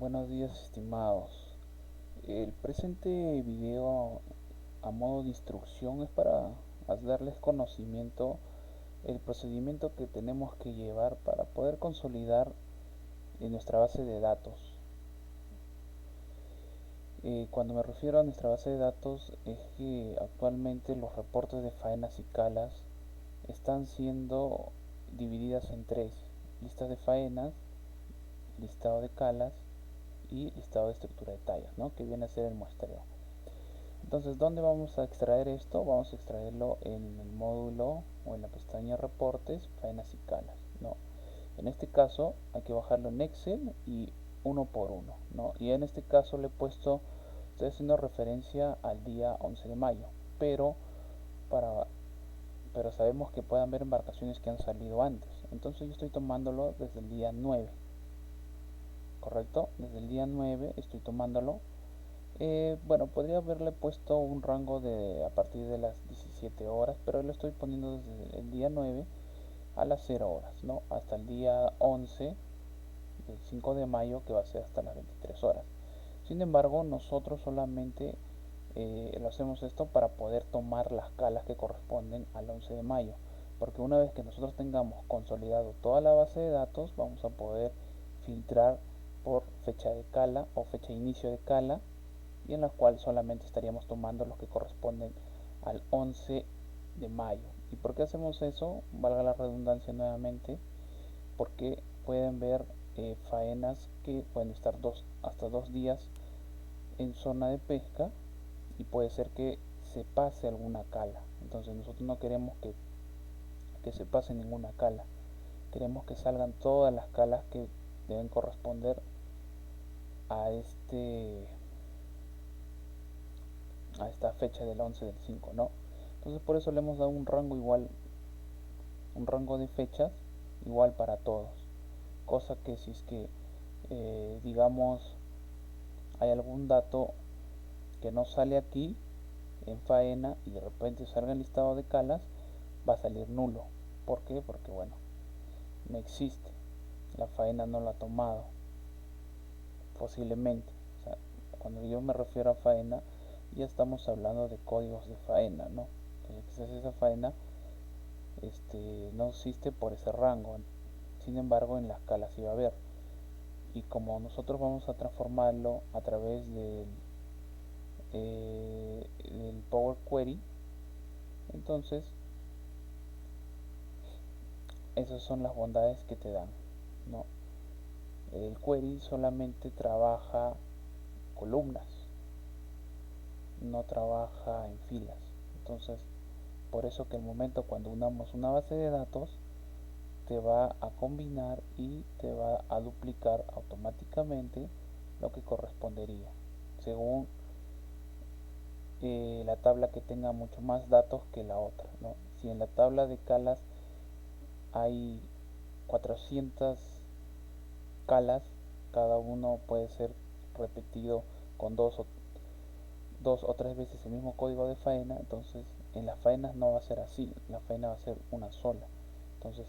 Buenos días, estimados. El presente video a modo de instrucción es para darles conocimiento el procedimiento que tenemos que llevar para poder consolidar en nuestra base de datos. Cuando me refiero a nuestra base de datos es que actualmente los reportes de faenas y calas están siendo divididas en tres: listas de faenas, listado de calas y listado de estructura de tallas, ¿no? Que viene a ser el muestreo. Entonces, ¿dónde vamos a extraer esto? Vamos a extraerlo en el módulo o en la pestaña reportes, faenas y calas, ¿no? En este caso hay que bajarlo en Excel y uno por uno, ¿no? Y en este caso le he puesto, estoy haciendo referencia al día 11 de mayo, pero para pero sabemos que pueden haber embarcaciones que han salido antes. Entonces yo estoy tomándolo desde el día 9, ¿correcto? Desde el día 9 estoy tomándolo. Bueno, podría haberle puesto un rango de a partir de las 17 horas, pero lo estoy poniendo desde el día 9 a las 0 horas, ¿no? Hasta el día 11 del 5 de mayo, que va a ser hasta las 23 horas. Sin embargo, nosotros solamente lo hacemos esto para poder tomar las calas que corresponden al 11 de mayo, porque una vez que nosotros tengamos consolidado toda la base de datos, vamos a poder filtrar por fecha de cala o fecha de inicio de cala, y en la cual solamente estaríamos tomando los que corresponden al 11 de mayo. ¿Y por qué hacemos eso? Valga la redundancia nuevamente, porque pueden ver faenas que pueden estar hasta 2 días en zona de pesca, y puede ser que se pase alguna cala. Entonces nosotros no queremos que se pase ninguna cala. Queremos que salgan todas las calas que deben corresponder a esta fecha del 11 del 5, ¿no? Entonces por eso le hemos dado un rango igual, un rango de fechas igual para todos. Cosa que si es que, digamos, hay algún dato que no sale aquí en faena y de repente salga el listado de calas, va a salir nulo. ¿Por qué? Porque bueno, no existe. La faena no lo ha tomado, posiblemente. O sea, cuando yo me refiero a faena, ya estamos hablando de códigos de faena, ¿no? Entonces quizás esa faena no existe por ese rango. Sin embargo, en la escala sí va a haber. Y como nosotros vamos a transformarlo a través del Power Query, entonces esas son las bondades que te dan, ¿no? El query solamente trabaja columnas, no trabaja en filas. Entonces, por eso que el momento cuando unamos una base de datos, te va a combinar y te va a duplicar automáticamente lo que correspondería, según la tabla que tenga mucho más datos que la otra, ¿no? Si en la tabla de calas hay 400 calas, cada uno puede ser repetido con dos o tres veces el mismo código de faena. Entonces en las faenas no va a ser así, la faena va a ser una sola. Entonces,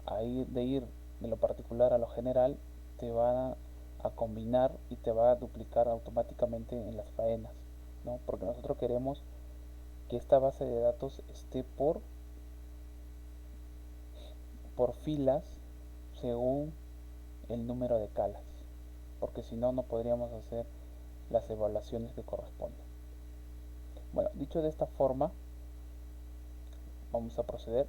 ahí de ir de lo particular a lo general, te va a combinar y te va a duplicar automáticamente en las faenas, ¿no? Porque nosotros queremos que esta base de datos esté por filas según el número de calas, porque si no, no podríamos hacer las evaluaciones que corresponden. Bueno, dicho de esta forma, vamos a proceder.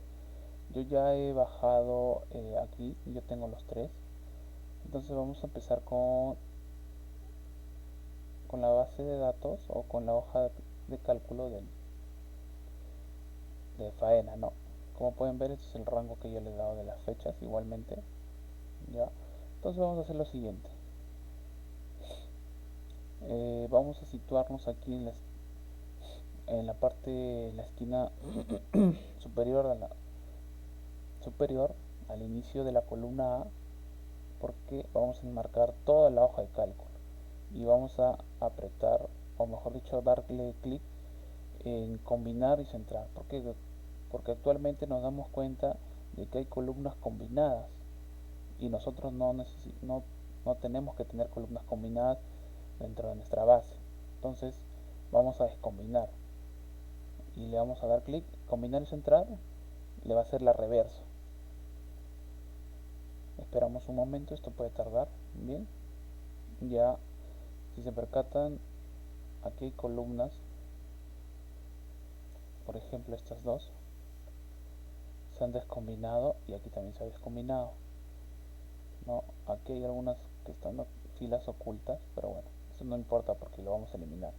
Yo ya he bajado aquí, yo tengo los tres. Entonces vamos a empezar con la base de datos o con la hoja de cálculo de faena, ¿no? Como pueden ver, este es el rango que yo le he dado de las fechas igualmente, ¿ya? Entonces vamos a hacer lo siguiente. Vamos a situarnos aquí en la parte, en la esquina superior, superior al inicio de la columna A, porque vamos a enmarcar toda la hoja de cálculo y vamos a apretar, o mejor dicho, darle clic en combinar y centrar. Porque actualmente nos damos cuenta de que hay columnas combinadas y nosotros no no tenemos que tener columnas combinadas dentro de nuestra base. Entonces vamos a descombinar y le vamos a dar clic, combinar y centrar, le va a hacer la reversa. Esperamos un momento, esto puede tardar. Bien, ya si se percatan, aquí hay columnas, por ejemplo estas dos se han descombinado y aquí también se ha descombinado, ¿no? Aquí hay algunas que están filas ocultas, pero bueno, eso no importa porque lo vamos a eliminar.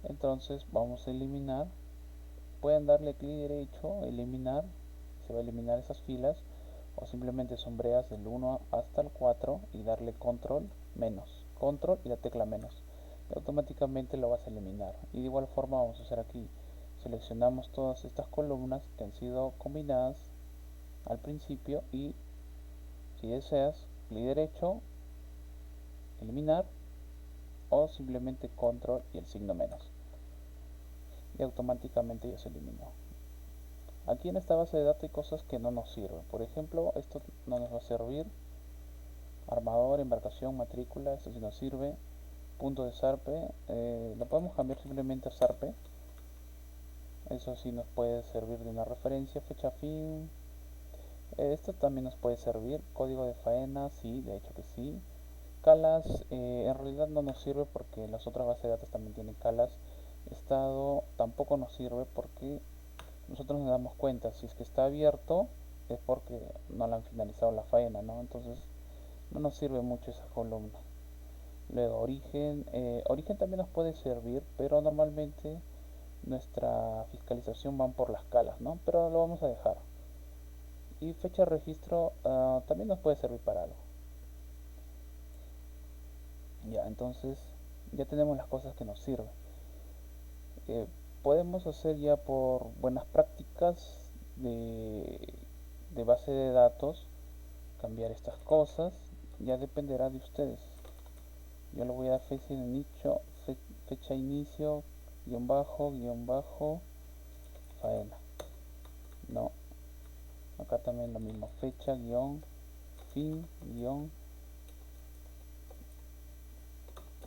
Entonces vamos a eliminar, pueden darle clic derecho, eliminar, se va a eliminar esas filas, o simplemente sombreas del 1 hasta el 4 y darle control menos, control y la tecla menos, y automáticamente lo vas a eliminar. Y de igual forma vamos a hacer aquí, seleccionamos todas estas columnas que han sido combinadas al principio y si deseas, clic derecho, eliminar, o simplemente control y el signo menos, y automáticamente ya se eliminó. Aquí en esta base de datos hay cosas que no nos sirven. Por ejemplo, esto no nos va a servir. Armador, embarcación, matrícula, esto sí nos sirve. Punto de zarpe, lo podemos cambiar simplemente a zarpe. Eso sí nos puede servir de una referencia. Fecha fin, esto también nos puede servir. Código de faena, sí, de hecho que sí. Calas, en realidad no nos sirve porque las otras bases de datos también tienen calas. Estado tampoco nos sirve porque nosotros nos damos cuenta si es que está abierto es porque no la han finalizado la faena, ¿no? Entonces no nos sirve mucho esa columna. Luego origen, origen también nos puede servir, pero normalmente nuestra fiscalización van por las calas, ¿no? Pero lo vamos a dejar. Y fecha de registro también nos puede servir para algo. Ya, entonces ya tenemos las cosas que nos sirven. Eh, Podemos hacer ya por buenas prácticas de base de datos, cambiar estas cosas, ya dependerá de ustedes. Yo le voy a dar fecha de inicio, fecha inicio, guión bajo, faena. No, acá también lo mismo, fecha, guión, fin, guión,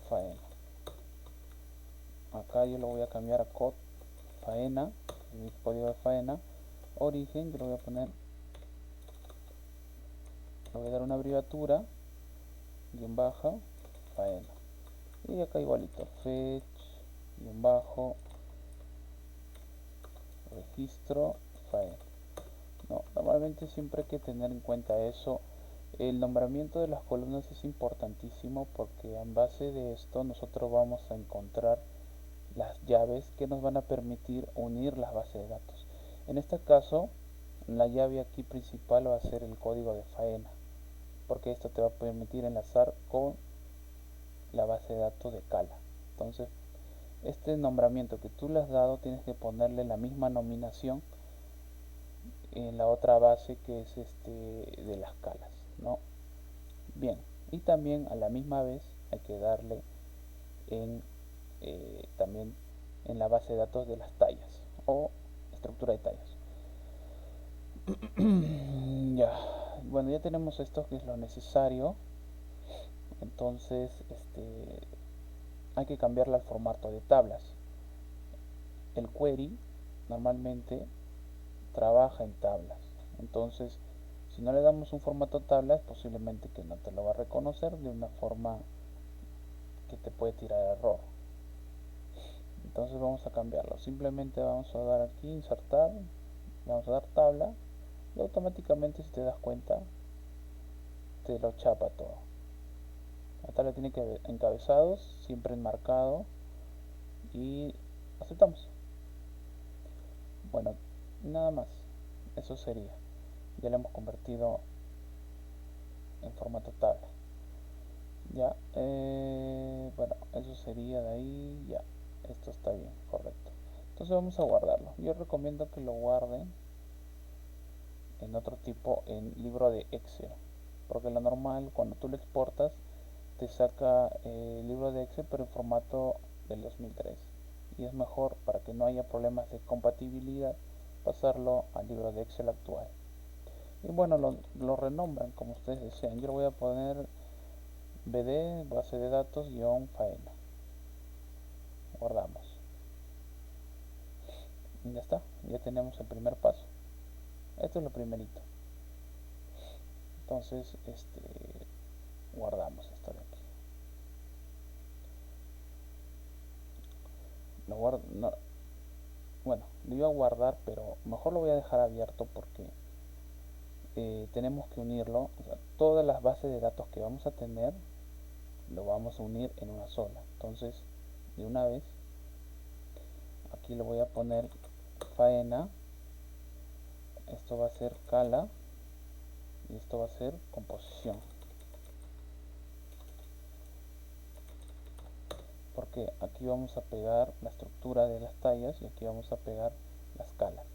faena. Acá yo lo voy a cambiar a code faena, mi código de faena. Origen, yo lo voy a poner, le voy a dar una abreviatura, guión bajo, faena. Y acá igualito, fetch, guión bajo, registro, faena. No, normalmente siempre hay que tener en cuenta eso. El nombramiento de las columnas es importantísimo porque en base de esto nosotros vamos a encontrar las llaves que nos van a permitir unir las bases de datos. En este caso, la llave aquí principal va a ser el código de faena, porque esto te va a permitir enlazar con la base de datos de Cala. Entonces, este nombramiento que tú le has dado tienes que ponerle la misma nominación en la otra base que es de las calas, ¿no? Bien, y también a la misma vez hay que darle en también en la base de datos de las tallas o estructura de tallas. Ya, bueno, ya tenemos esto que es lo necesario. Entonces hay que cambiarle al formato de tablas. El query normalmente trabaja en tablas. Entonces, si no le damos un formato tablas, posiblemente que no te lo va a reconocer de una forma que te puede tirar error. Entonces vamos a cambiarlo. Simplemente vamos a dar aquí, insertar, vamos a dar tabla y automáticamente, si te das cuenta, te lo chapa todo. La tabla tiene que encabezados, siempre enmarcado y aceptamos. Bueno, nada más. Eso sería. Ya lo hemos convertido en formato tabla. Ya, bueno, eso sería de ahí, ya, esto está bien, correcto. Entonces vamos a guardarlo. Yo recomiendo que lo guarden en otro tipo, en libro de Excel, porque lo normal cuando tú lo exportas te saca el libro de Excel pero en formato del 2003 y es mejor para que no haya problemas de compatibilidad pasarlo al libro de Excel actual. Y bueno, lo renombran como ustedes desean. Yo lo voy a poner bd base de datos guión faena, guardamos y ya está, ya tenemos el primer paso. Esto es lo primerito. Entonces guardamos esto de aquí, lo guardo, no, bueno, lo iba a guardar, pero mejor lo voy a dejar abierto porque tenemos que unirlo, o sea, todas las bases de datos que vamos a tener lo vamos a unir en una sola. Entonces, de una vez, aquí le voy a poner faena, esto va a ser cala y esto va a ser composición, porque aquí vamos a pegar la estructura de las tallas y aquí vamos a pegar las calas,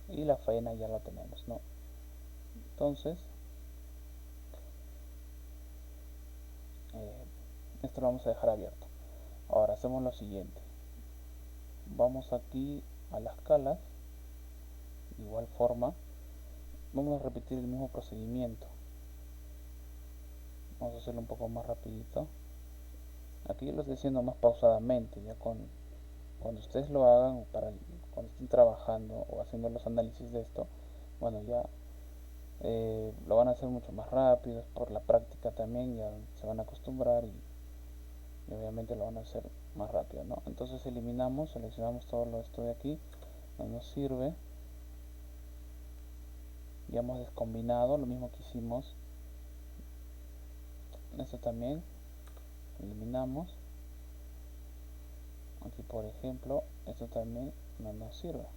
y la faena ya la tenemos, ¿no? Entonces esto lo vamos a dejar abierto. Ahora hacemos lo siguiente, vamos aquí a las calas, de igual forma vamos a repetir el mismo procedimiento, vamos a hacerlo un poco más rapidito. Aquí lo estoy haciendo más pausadamente, ya cuando ustedes lo hagan, cuando estén trabajando o haciendo los análisis de esto, bueno, ya lo van a hacer mucho más rápido, por la práctica también, ya se van a acostumbrar y obviamente lo van a hacer más rápido, ¿no? Entonces eliminamos, seleccionamos todo esto de aquí, no nos sirve, ya hemos descombinado, lo mismo que hicimos, esto también, eliminamos, aquí por ejemplo, esto también no nos sirve,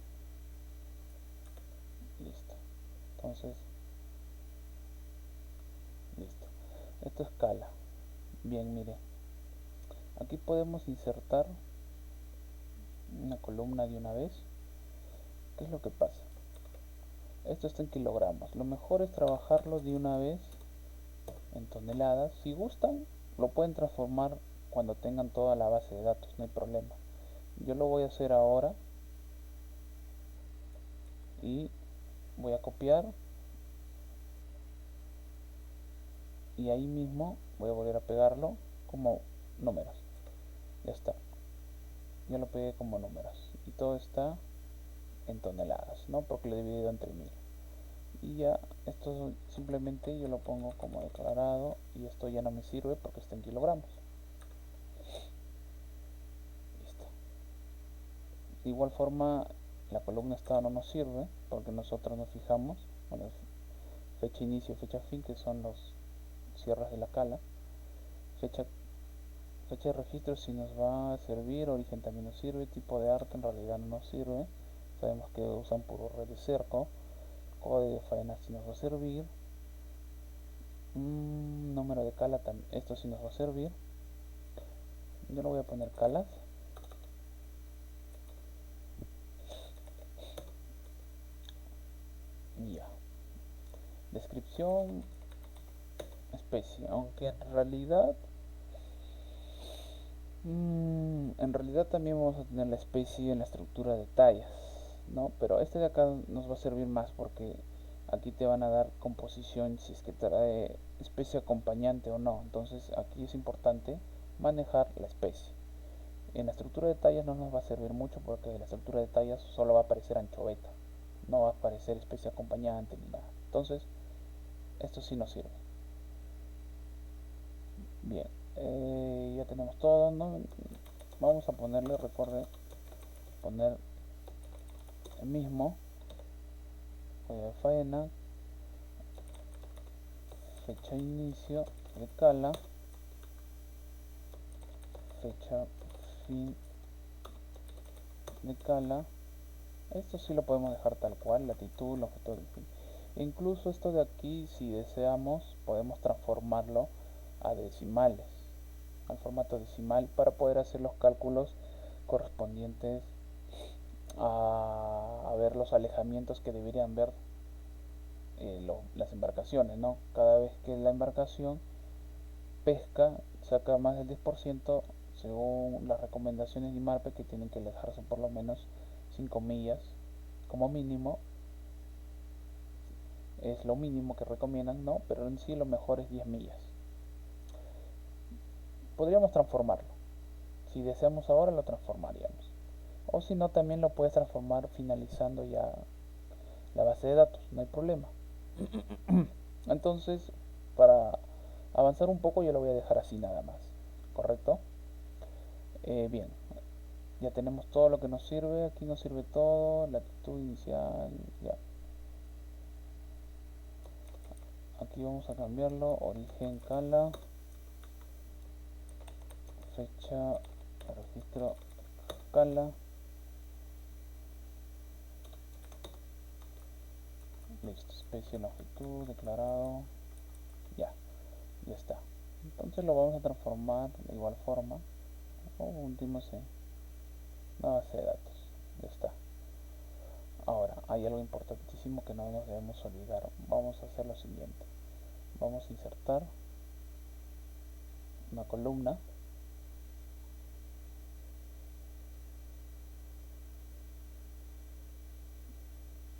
listo, entonces, listo, esto es cala, bien, mire, aquí podemos insertar una columna de una vez. ¿Qué es lo que pasa? Esto está en kilogramos. Lo mejor es trabajarlo de una vez en toneladas. Si gustan, lo pueden transformar cuando tengan toda la base de datos, no hay problema. Yo lo voy a hacer ahora y voy a copiar y ahí mismo voy a volver a pegarlo como números. Ya está. Ya lo pegué como números y todo está en toneladas, ¿no? Porque lo he dividido entre 1000. Y ya esto simplemente yo lo pongo como declarado y esto ya no me sirve porque está en kilogramos. Listo. De igual forma la columna estado no nos sirve porque nosotros nos fijamos, bueno, fecha inicio, fecha fin, que son los cierres de la cala. Fecha, fecha de registro si nos va a servir, origen también nos sirve, tipo de arte en realidad no nos sirve, sabemos que usan puro red de cerco, código de faena si nos va a servir, número de cala, esto sí nos va a servir. Yo lo voy a poner calas. Ya. Descripción, especie. Aunque en realidad también vamos a tener la especie en la estructura de tallas, ¿no? Pero este de acá nos va a servir más porque aquí te van a dar composición si es que trae especie acompañante o no. Entonces aquí es importante manejar la especie. En la estructura de tallas no nos va a servir mucho porque en la estructura de tallas solo va a aparecer anchoveta, no va a aparecer especie acompañante ni nada. Entonces esto sí nos sirve. Bien, ya tenemos todo, ¿no? Vamos a ponerle, recuerde, poner el mismo de faena, fecha inicio de cala, fecha fin de cala. Esto sí lo podemos dejar tal cual, latitud, longitud, en fin. Incluso esto de aquí, si deseamos, podemos transformarlo a decimales, al formato decimal, para poder hacer los cálculos correspondientes a ver los alejamientos que deberían ver las embarcaciones, ¿no? Cada vez que la embarcación pesca, saca más del 10%, según las recomendaciones de IMARPE, que tienen que alejarse por lo menos 5 millas como mínimo, es lo mínimo que recomiendan, ¿no? Pero en sí lo mejor es 10 millas. podríamos transformarlo. Si deseamos ahora lo transformaríamos. O si no, también lo puedes transformar finalizando ya la base de datos, no hay problema. Entonces, para avanzar un poco, yo lo voy a dejar así nada más. ¿Correcto? Bien, ya tenemos todo lo que nos sirve. Aquí nos sirve todo. Latitud inicial, ya. Aquí vamos a cambiarlo. Origen cala. Fecha. Registro cala. Listo. Especie, longitud, declarado. Ya, ya está. Entonces lo vamos a transformar de igual forma. O último en una base de datos. Ya está. Ahora, hay algo importantísimo que no nos debemos olvidar. Vamos a hacer lo siguiente. Vamos a insertar una columna.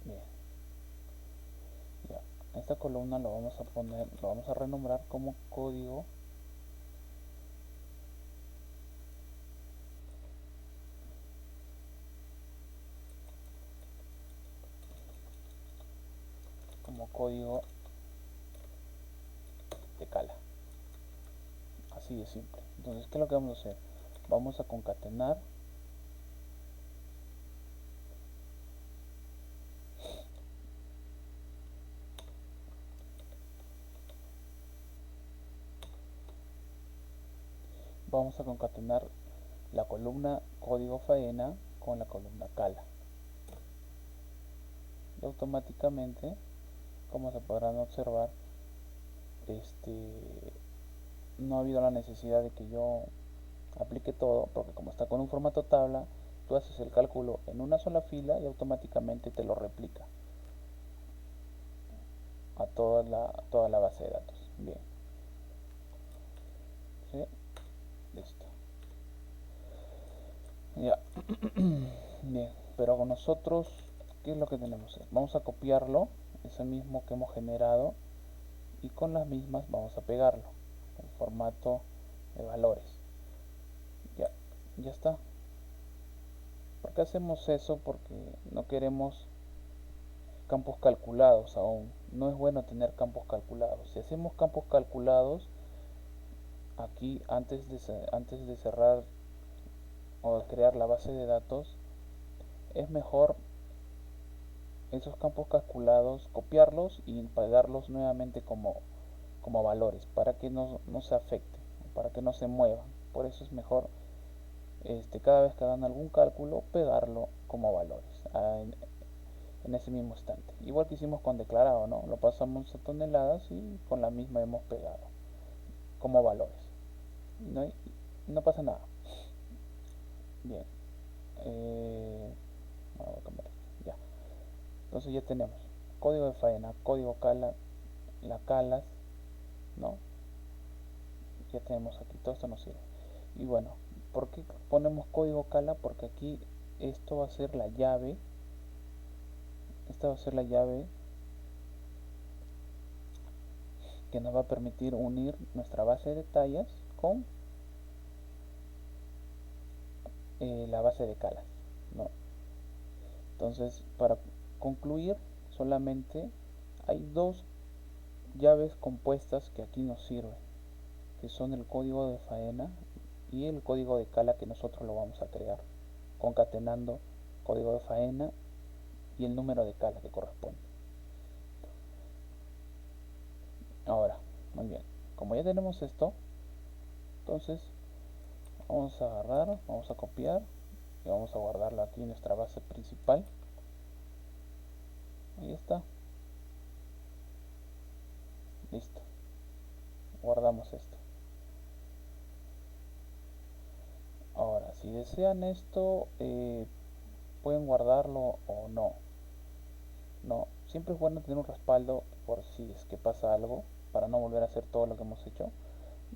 Bien, ya. Esta columna lo vamos a poner, lo vamos a renombrar como código de cala. Así de simple. Entonces, ¿qué es lo que vamos a hacer? Vamos a concatenar la columna código faena con la columna cala. Y automáticamente, como se podrán observar, no ha habido la necesidad de que yo aplique todo, porque como está con un formato tabla, tú haces el cálculo en una sola fila y automáticamente te lo replica a toda la base de datos. Bien, ¿sí? Listo. Ya. Bien, pero con nosotros, ¿qué es lo que tenemos? Vamos a copiarlo, ese mismo que hemos generado, y con las mismas vamos a pegarlo en formato de valores. Ya, ya está. ¿Por qué hacemos eso? Porque no queremos campos calculados aún. No es bueno tener campos calculados. Si hacemos campos calculados, aquí antes de cerrar o de crear la base de datos, es mejor esos campos calculados copiarlos y pegarlos nuevamente como valores para que no se afecte, para que no se muevan. Por eso es mejor cada vez que hagan algún cálculo pegarlo como valores en ese mismo instante. Igual que hicimos con declarado, ¿no? Lo pasamos a toneladas y con la misma hemos pegado como valores. No, no pasa nada. Bien. Vamos a cambiar esto. Ya. Entonces ya tenemos código de faena, código cala, la calas, ¿no? Ya tenemos aquí, todo esto nos sirve. Y bueno, ¿por qué ponemos código cala? Porque aquí esto va a ser la llave. Esta va a ser la llave que nos va a permitir unir nuestra base de tallas con la base de calas, ¿no? Entonces, para concluir, solamente hay dos llaves compuestas que aquí nos sirven, que son el código de faena y el código de cala que nosotros lo vamos a crear, concatenando código de faena y el número de cala que corresponde. Ahora, muy bien, como ya tenemos esto, entonces vamos a agarrar, vamos a copiar y vamos a guardarlo aquí en nuestra base principal. Ahí está, listo, guardamos esto. Ahora, si desean esto, pueden guardarlo o no. No, siempre es bueno tener un respaldo por si es que pasa algo, para no volver a hacer todo lo que hemos hecho.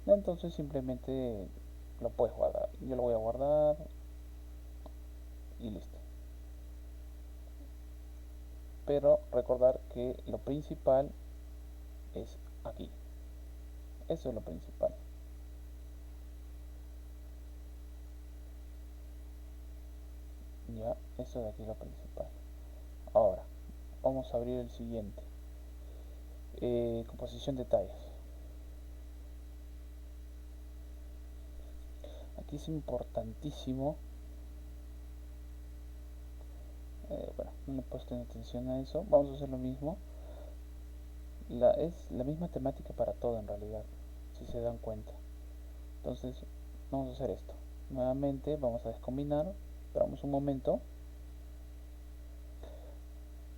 Entonces simplemente lo puedes guardar. Yo lo voy a guardar y listo. Pero recordar que lo principal es aquí. Eso es lo principal. esto de aquí es lo principal. Ahora, vamos a abrir el siguiente. Composición de tallas. Aquí es importantísimo. Bueno, no le he puesto atención a eso. Vamos a hacer lo mismo. Es la misma temática para todo en realidad, si se dan cuenta. Entonces, vamos a hacer esto. Nuevamente vamos a descombinar. Esperamos un momento.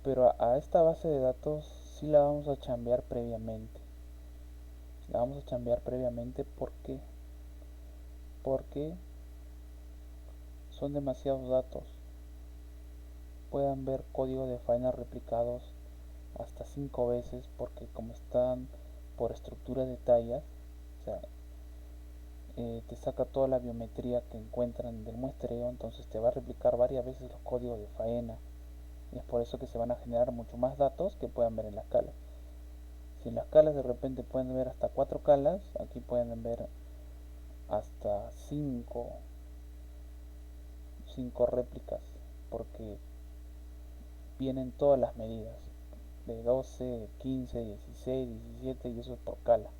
Pero a esta base de datos sí la vamos a chambear previamente. La vamos a chambear previamente porque son demasiados datos. Puedan ver código de faena replicados hasta 5 veces porque como están por estructura de tallas, o sea, te saca toda la biometría que encuentran del muestreo, entonces te va a replicar varias veces los códigos de faena. Y es por eso que se van a generar mucho más datos que puedan ver en la escala. Si en las calas de repente pueden ver hasta 4 calas, aquí pueden ver hasta 5 réplicas, porque vienen todas las medidas, de 12, 15, 16, 17, y eso es por cala,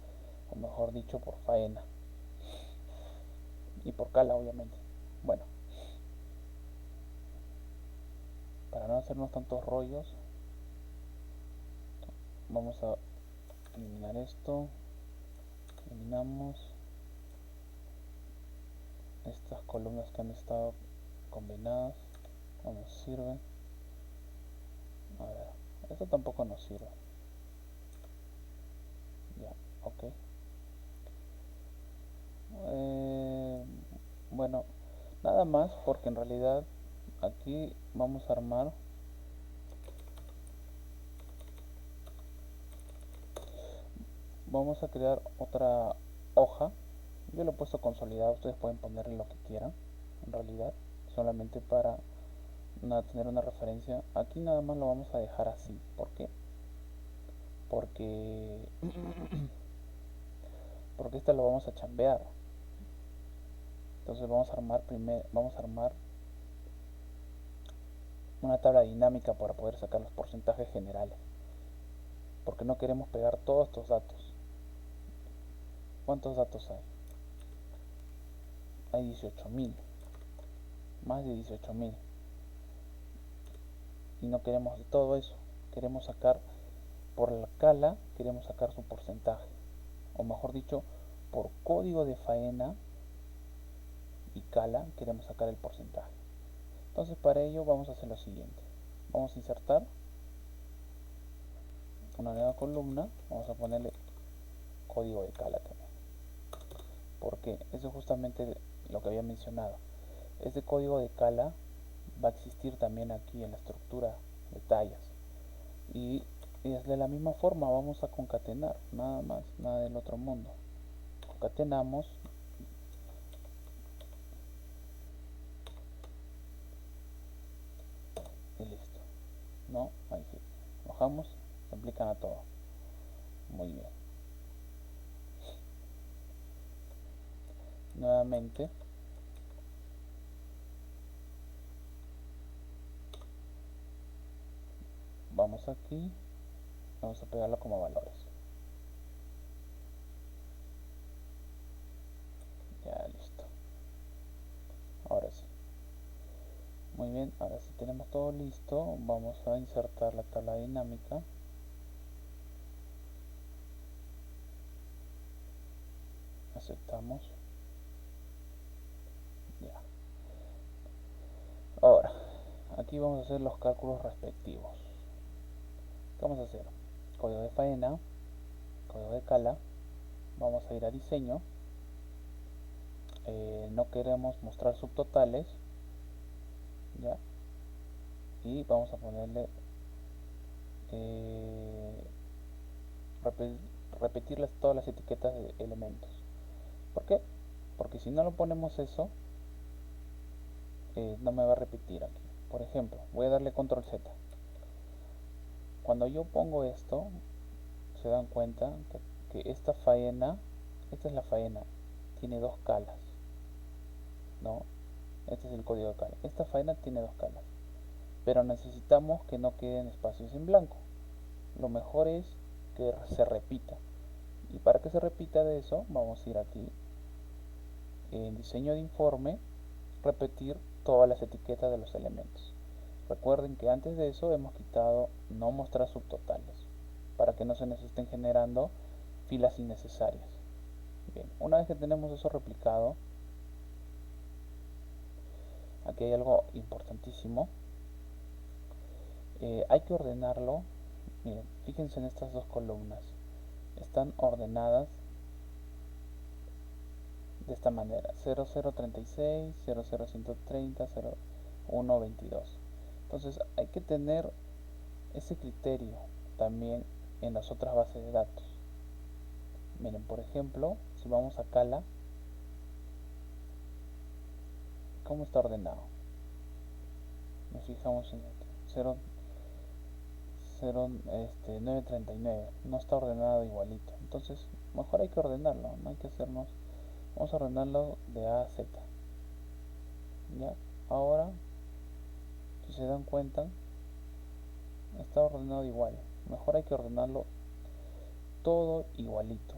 o mejor dicho por faena, y por cala obviamente. Bueno, para no hacernos tantos rollos, vamos a eliminar esto. Eliminamos estas columnas que han estado combinadas, no nos sirven. A ver, esto tampoco nos sirve. Ya, ok. Eh, bueno, nada más porque en realidad aquí vamos a armar vamos a crear otra hoja. Yo lo he puesto consolidado, ustedes pueden ponerle lo que quieran en realidad, solamente para tener una referencia. Aquí nada más lo vamos a dejar así. ¿Por qué? Porque porque esta lo vamos a chambear. Entonces vamos a armar una tabla dinámica para poder sacar los porcentajes generales, porque no queremos pegar todos estos datos. ¿Cuántos datos hay? Hay 18.000, más de 18.000, y no queremos de todo eso. Queremos sacar por la cala, queremos sacar su porcentaje, o mejor dicho, por código de faena y cala queremos sacar el porcentaje. Entonces para ello vamos a hacer lo siguiente. Vamos a insertar una nueva columna, vamos a ponerle código de cala también, porque eso es justamente lo que había mencionado. Este código de cala va a existir también aquí en la estructura de tallas, y de la misma forma vamos a concatenar, nada más, nada del otro mundo. Concatenamos y listo. No, ahí sí, bajamos, se aplican a todo. Muy bien. Nuevamente vamos aquí, vamos a pegarlo como valores. Ya listo. Ahora sí. Muy bien, ahora sí tenemos todo listo. Vamos a insertar la tabla dinámica. Aceptamos. Ya. Ahora, aquí vamos a hacer los cálculos respectivos. ¿Qué vamos a hacer? Código de faena, código de cala. Vamos a ir a diseño. No queremos mostrar subtotales. Ya. Y vamos a ponerle eh, repetirles todas las etiquetas de elementos. ¿Por qué? Porque si no lo ponemos eso, no me va a repetir aquí. Por ejemplo, voy a darle control Z. Cuando yo pongo esto, se dan cuenta que esta faena, esta es la faena, tiene dos calas, ¿no? Este es el código de cala. Esta faena tiene dos calas. pero necesitamos que no queden espacios en blanco. Lo mejor es que se repita, y para que se repita de eso vamos a ir aquí en diseño de informe, repetir todas las etiquetas de los elementos. Recuerden que antes de eso hemos quitado no mostrar subtotales para que no se nos estén generando filas innecesarias. Bien, una vez que tenemos eso replicado, aquí hay algo importantísimo. Hay que ordenarlo. Miren, fíjense en estas dos columnas. Están ordenadas de esta manera: 0036, 00130, 0122. Entonces hay que tener ese criterio también en las otras bases de datos. Miren, por ejemplo, si vamos a Cala, ¿cómo está ordenado? Nos fijamos en esto: 939, no está ordenado igualito. Entonces mejor hay que ordenarlo, no hay que hacernos, vamos a ordenarlo de A a Z. Ya, ahora si se dan cuenta está ordenado igual. Mejor hay que ordenarlo todo igualito,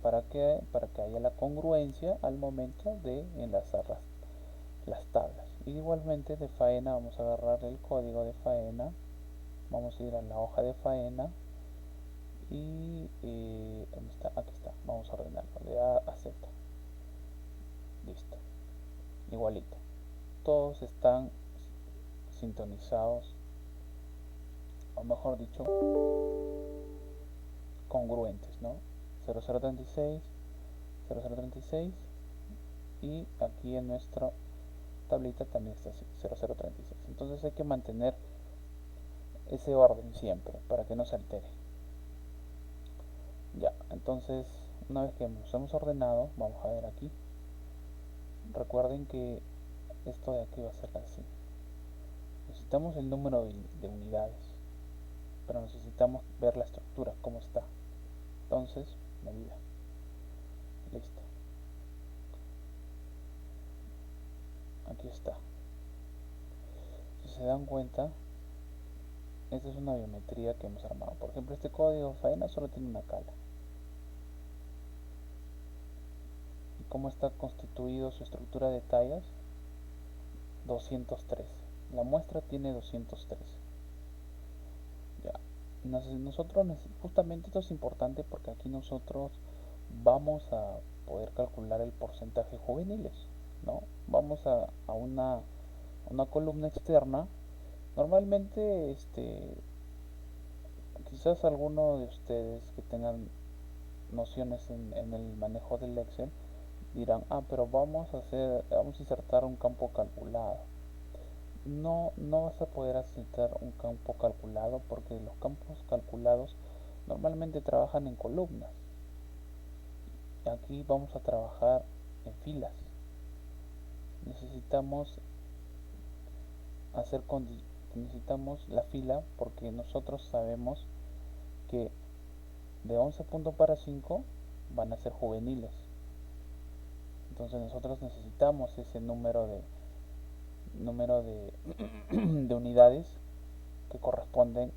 ¿para qué? Para que haya la congruencia al momento de enlazar las tablas. Y igualmente de faena vamos a agarrar el código de faena, vamos a ir a la hoja de faena y ¿dónde está? Aquí está, vamos a ordenarlo de A a Z. Listo, igualito, todos están sintonizados, o mejor dicho, congruentes, ¿no? 0036, 0036, y aquí en nuestra tablita también está así, 0036. Entonces hay que mantener ese orden siempre para que no se altere. Ya, entonces una vez que nos hemos ordenado, vamos a ver aquí. Recuerden que esto de aquí va a ser así. Necesitamos el número de unidades, pero necesitamos ver la estructura, cómo está. Entonces, medida. Listo. Aquí está. Si se dan cuenta, esta es una biometría que hemos armado. Por ejemplo, este código faena solo tiene una cala. ¿Y cómo está constituido su estructura de tallas? 203. La muestra tiene 203. Ya. Nosotros, justamente esto es importante porque aquí nosotros vamos a poder calcular el porcentaje juveniles, ¿no? Vamos a una columna externa. Normalmente, quizás alguno de ustedes que tengan nociones en el manejo del Excel dirán: ah, pero vamos a insertar un campo calculado. No vas a poder insertar un campo calculado porque los campos calculados normalmente trabajan en columnas. Aquí vamos a trabajar en filas. Necesitamos necesitamos la fila porque nosotros sabemos que de 11 puntos para 5 van a ser juveniles. Entonces nosotros necesitamos ese número de unidades que corresponden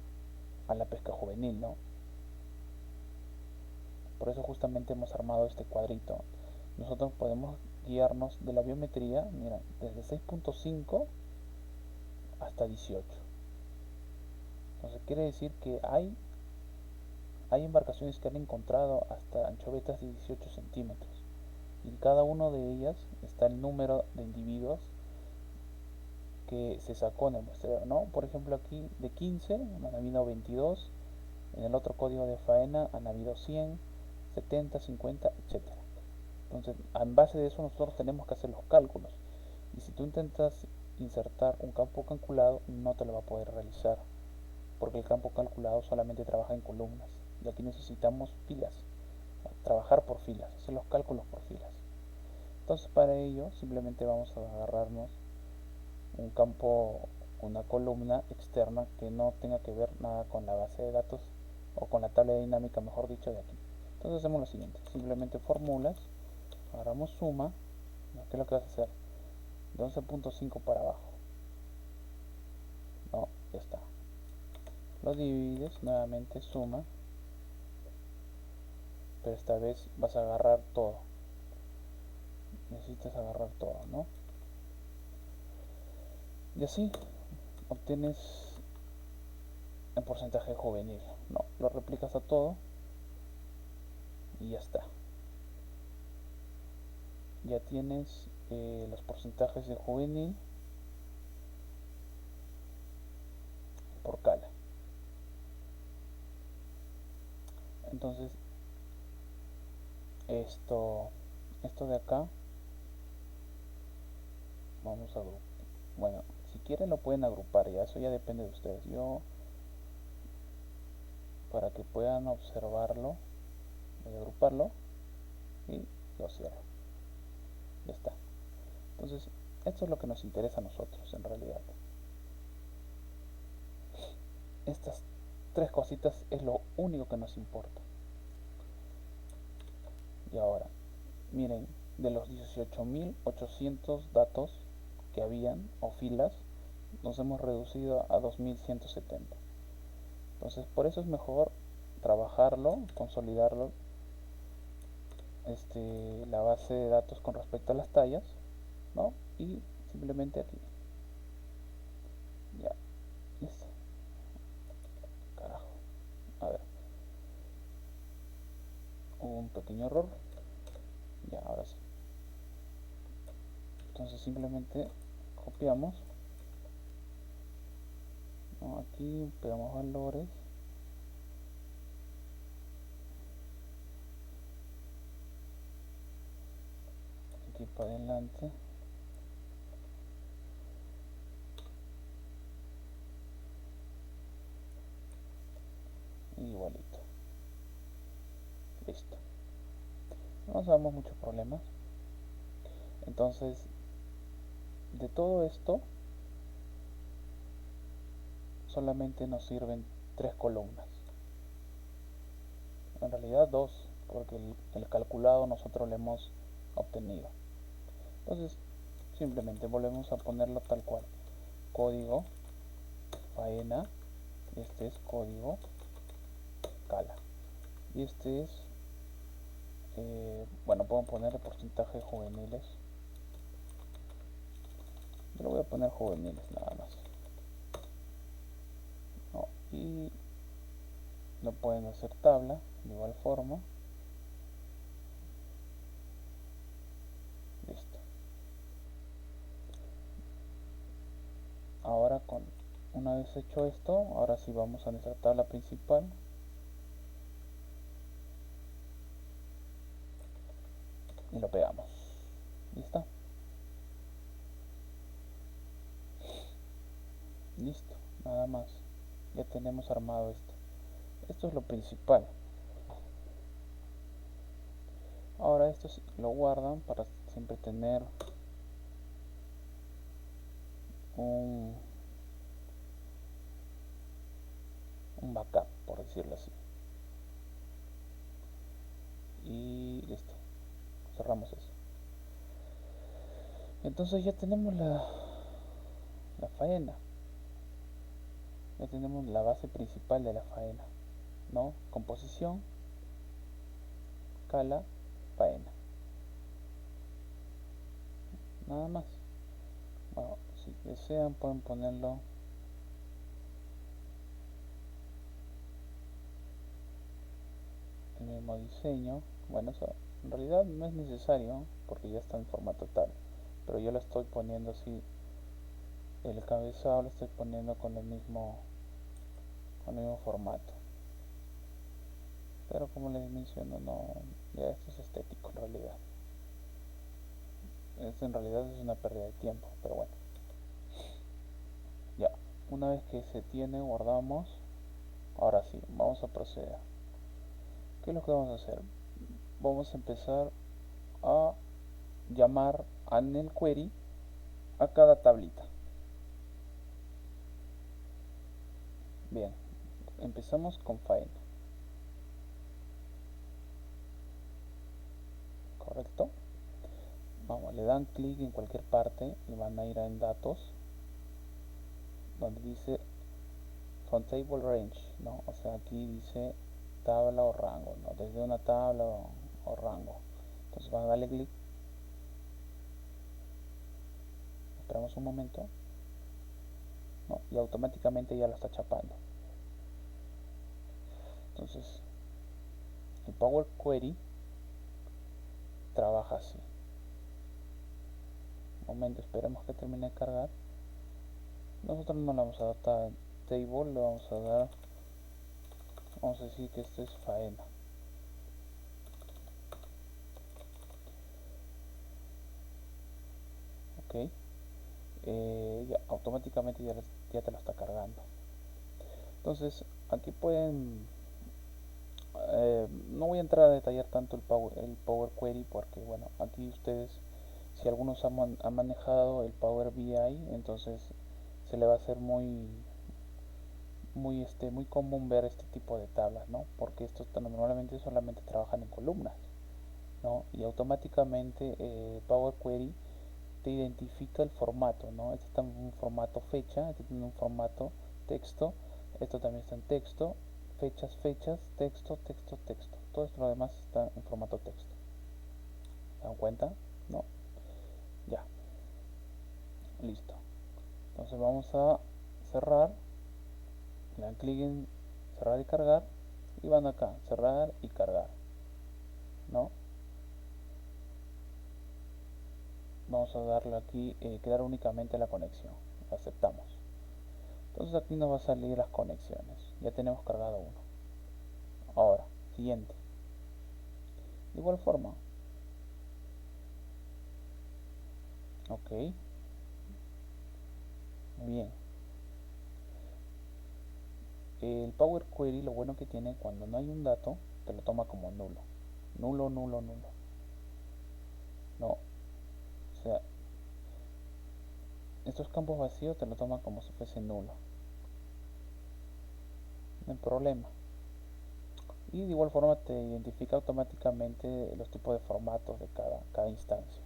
a la pesca juvenil, ¿no? Por eso justamente hemos armado este cuadrito. Nosotros podemos guiarnos de la biometría, mira, desde 6.5 hasta 18. Entonces quiere decir que hay embarcaciones que han encontrado hasta anchovetas de 18 centímetros. Y en cada una de ellas está el número de individuos que se sacó en el muestreo, ¿no? Por ejemplo, aquí de 15 han habido 22, en el otro código de faena han habido 100, 70, 50, etcétera. Entonces, en base de eso nosotros tenemos que hacer los cálculos. Y si tú intentas insertar un campo calculado, no te lo va a poder realizar, porque el campo calculado solamente trabaja en columnas. Y aquí necesitamos filas, trabajar por filas, hacer los cálculos por filas. Entonces, para ello simplemente vamos a agarrarnos un campo, una columna externa que no tenga que ver nada con la base de datos o con la tabla dinámica, mejor dicho, de aquí. Entonces hacemos lo siguiente: simplemente formulas, agarramos suma, ¿no? ¿Qué es lo que vas a hacer? De 11.5 para abajo. Ya está. Lo divides, nuevamente suma, pero esta vez vas a agarrar todo. Necesitas agarrar todo, ¿no? Y así obtienes el porcentaje juvenil. No, lo replicas a todo y ya está. Ya tienes los porcentajes de juvenil por cala. Entonces esto de acá vamos a agrupar. Bueno, si quieren lo pueden agrupar, ya eso ya depende de ustedes. Yo, para que puedan observarlo, voy a agruparlo y lo cierro. Ya está. Entonces esto es lo que nos interesa a nosotros en realidad. Estas tres cositas es lo único que nos importa. Y ahora, miren, de los 18.800 datos que habían o filas, nos hemos reducido a 2.170. Entonces por eso es mejor trabajarlo, consolidarlo, la base de datos con respecto a las tallas, ¿no? Y simplemente aquí. Ya, listo. Carajo. A ver. Hubo un pequeño error. Ya, ahora sí. Entonces simplemente copiamos, ¿no? Aquí pegamos valores. Aquí para adelante. Igualito. Listo. No nos damos muchos problemas. Entonces, de todo esto, solamente nos sirven tres columnas. En realidad dos, porque el calculado nosotros lo hemos obtenido. Entonces, simplemente volvemos a ponerlo tal cual. Código, faena, este es código, cala. Y este es, bueno, puedo poner el porcentaje de juveniles. Yo lo voy a poner juveniles nada más. No, y lo pueden hacer tabla de igual forma. Listo. Ahora una vez hecho esto, ahora sí vamos a nuestra tabla principal. Y lo pegamos. ¿Listo? Listo, nada más. Ya tenemos armado esto. Esto es lo principal. Ahora esto lo guardan para siempre tener un, un backup, por decirlo así. Y listo. Cerramos eso. Entonces ya tenemos la faena. Ya tenemos la base principal de la faena, ¿no? Composición, cala, faena. Nada más. Bueno, si desean pueden ponerlo el mismo diseño. Bueno, eso en realidad no es necesario porque ya está en formato tal. Pero yo lo estoy poniendo así. El cabezado lo estoy poniendo con el mismo formato. Pero como les menciono, no, ya esto es estético en realidad. Esto en realidad es una pérdida de tiempo, pero bueno. Ya, una vez que se tiene, guardamos. Ahora sí, vamos a proceder. ¿Qué es lo que vamos a hacer? Vamos a empezar a llamar en el query a cada tablita. Bien, empezamos con faena. ¿Correcto? Vamos, le dan clic en cualquier parte y van a ir a en datos, donde dice from table range, ¿no? O sea, aquí dice tabla o rango, ¿no? Desde una tabla o rango. Entonces vamos a darle clic, esperamos un momento, ¿no? Y automáticamente ya lo está chapando. Entonces el Power Query trabaja así. Un momento, esperemos que termine de cargar. Nosotros no le vamos a dar table, le vamos a dar, vamos a decir que esto es faena. Ok, ya automáticamente ya te lo está cargando. Entonces aquí pueden, no voy a entrar a detallar tanto el Power Query porque bueno, aquí ustedes, si algunos han manejado el Power BI, entonces se le va a hacer muy común ver este tipo de tablas, ¿no? Porque estos normalmente solamente trabajan en columnas, ¿no? Y automáticamente Power Query te identifica el formato, ¿no? Este está en un formato fecha, este tiene un formato texto, esto también está en texto, fechas, texto, texto, texto. Todo esto lo demás está en formato texto. ¿Se dan cuenta? No. Ya. Listo. Entonces vamos a cerrar, le dan clic en cerrar y cargar y van acá, cerrar y cargar, ¿no? Vamos a darle aquí, crear únicamente la conexión. Aceptamos. Entonces aquí nos va a salir las conexiones. Ya tenemos cargado uno. Ahora, siguiente. De igual forma. Ok. Bien. El Power Query lo bueno que tiene cuando no hay un dato, te lo toma como nulo. Nulo, nulo, nulo. No. O sea, estos campos vacíos te lo toma como si fuese nulo. No hay problema. Y de igual forma te identifica automáticamente los tipos de formatos de cada instancia,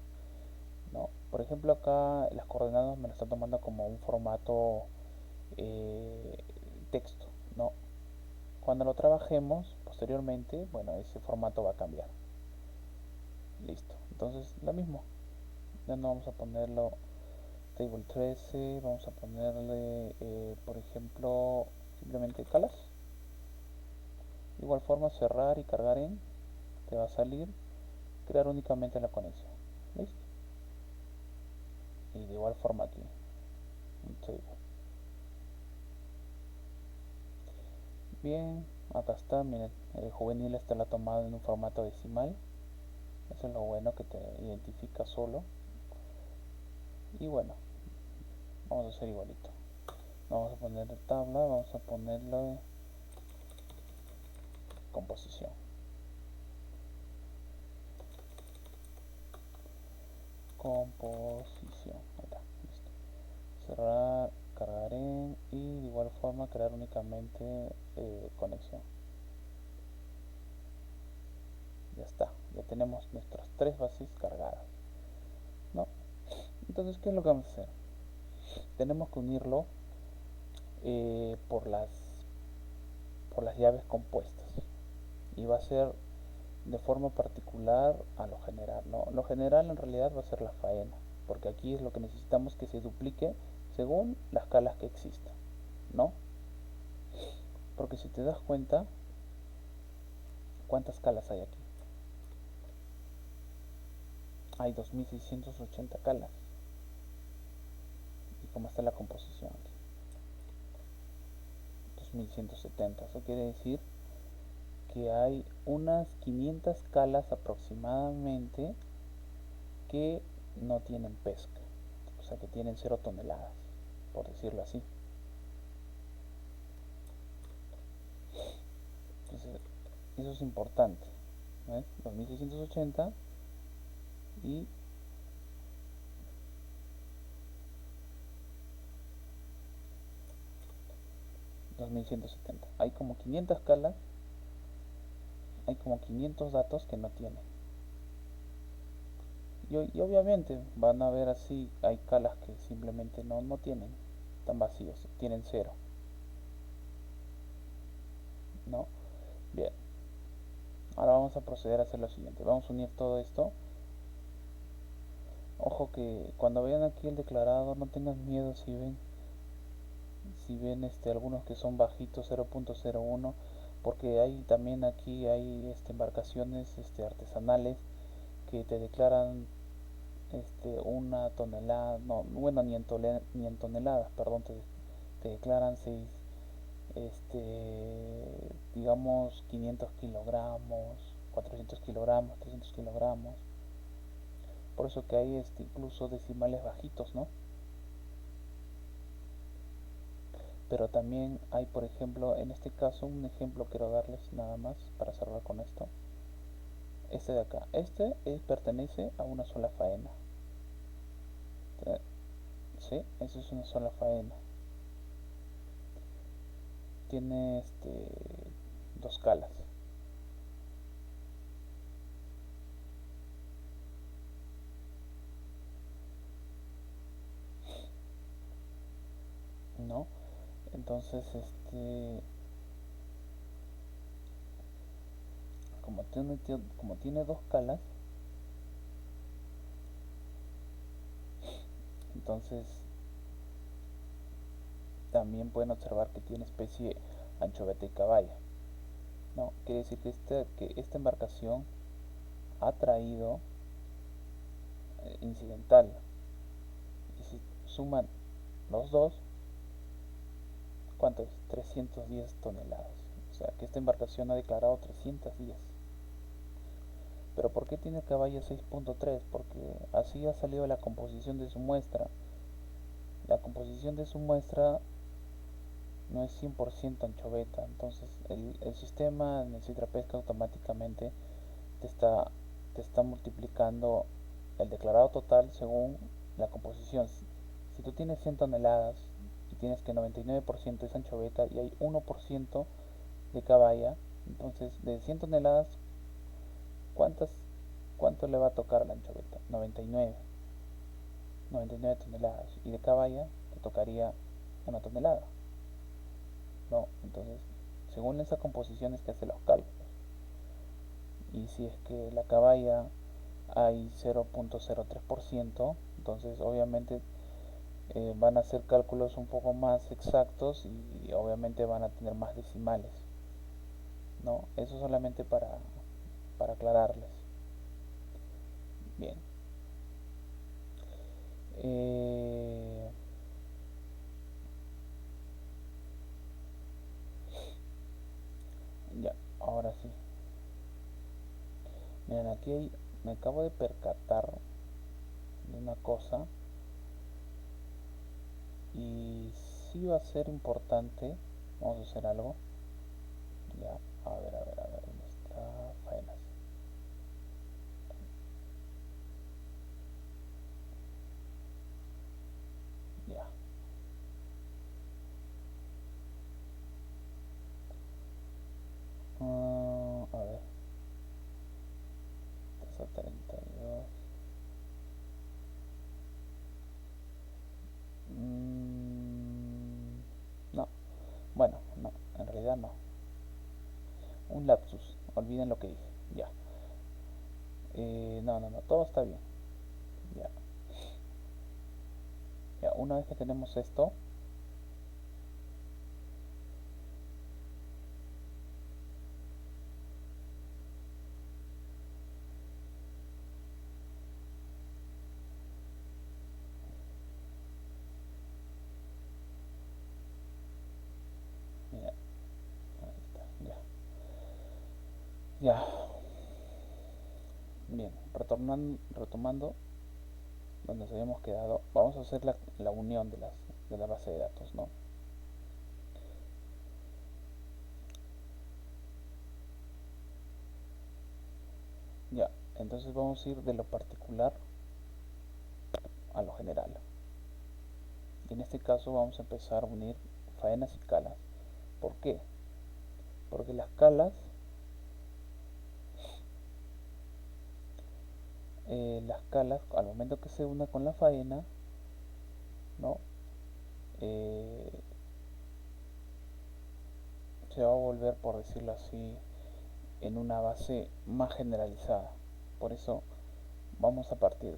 ¿no? Por ejemplo, acá las coordenadas me lo está tomando como un formato eh, texto, ¿no? Cuando lo trabajemos posteriormente, bueno, ese formato va a cambiar. Listo. Entonces, lo mismo. Ya no vamos a ponerlo table 13, vamos a ponerle, por ejemplo, simplemente calas. De igual forma, cerrar y cargar en, te va a salir, crear únicamente la conexión. Listo. Y de igual forma aquí, un table. Bien, acá está, miren, el juvenil está la tomado en un formato decimal. Eso es lo bueno que te identifica solo. Y bueno, vamos a hacer igualito. Vamos a poner tabla, vamos a ponerle composición. Composición. Ahí está, listo. Cerrar, cargar en y de igual forma crear únicamente conexión. Ya está, ya tenemos nuestras tres bases cargadas, ¿no? Entonces, ¿qué es lo que vamos a hacer? Tenemos que unirlo eh, por las por las llaves compuestas y va a ser de forma particular a lo general, ¿no? Lo general en realidad va a ser la faena, porque aquí es lo que necesitamos que se duplique según las calas que existan, ¿no? Porque si te das cuenta, ¿cuántas calas hay aquí? Hay 2680 calas. ¿Y cómo está la composición aquí? 2170. Eso quiere decir que hay unas 500 calas aproximadamente que no tienen pesca, o sea que tienen 0 toneladas, por decirlo así. Entonces, eso es importante. ¿Ves? 2680 y 2170. Hay como 500 calas, hay como 500 datos que no tienen. Y obviamente van a ver así, hay calas que simplemente no tienen, están vacíos, tienen cero. ¿no? Bien, ahora vamos a proceder a hacer lo siguiente. Vamos a unir todo esto. Ojo que cuando vean aquí el declarado no tengan miedo si ven algunos que son bajitos 0.01, porque hay también aquí hay embarcaciones artesanales que te declaran una tonelada, no, bueno, ni en toneladas, perdón, te declaran 6, digamos 500 kilogramos, 400 kilogramos, 300 kilogramos. Por eso que hay incluso decimales bajitos, ¿no? Pero también hay, por ejemplo, en este caso, un ejemplo quiero darles nada más para cerrar con esto. Este de acá, pertenece a una sola faena. Sí, eso es una sola faena. Tiene dos calas. ¿No? Entonces, como tiene dos calas, entonces también pueden observar que tiene especie anchoveta y caballa. No, quiere decir que esta embarcación ha traído incidental. Y si suman los dos, ¿cuánto es? 310 toneladas. O sea que esta embarcación ha declarado 310. Pero ¿por qué tiene caballa 6.3? Porque así ha salido la composición de su muestra. La composición de su muestra no es 100% anchoveta. Entonces el sistema en el Citrapesca automáticamente te está, te está multiplicando el declarado total según la composición. Si tú tienes 100 toneladas y tienes que 99% es anchoveta y hay 1% de caballa, entonces de 100 toneladas, ¿cuántas, ¿cuánto le va a tocar a la anchoveta? 99 toneladas. Y de caballa te tocaría una tonelada. No, entonces, según esa composición es que hace los cálculos. Y si es que la caballa hay 0.03%, entonces obviamente van a hacer cálculos un poco más exactos y obviamente van a tener más decimales, ¿no? Eso solamente para aclararles. Bien. Eh, ya, ahora sí. Miren, me acabo de percatar de una cosa y sí va a ser importante. Vamos a hacer algo. Ya, a ver, ¿dónde está? Faenas. Ya. A ver, tasa 32. No, bueno, no, en realidad no. Un lapsus, olviden lo que dije. Ya. No, no, no, todo está bien. Ya. Ya, una vez que tenemos esto, mira, ahí está, ya. Ya, bien, retomando donde nos habíamos quedado, vamos a hacer la unión de la base de datos, ¿no? Ya, entonces vamos a ir de lo particular a lo general. Y en este caso vamos a empezar a unir faenas y calas. ¿Por qué? Porque las calas, al momento que se una con la faena, ¿no? Eh, se va a volver, por decirlo así, en una base más generalizada. Por eso vamos a partir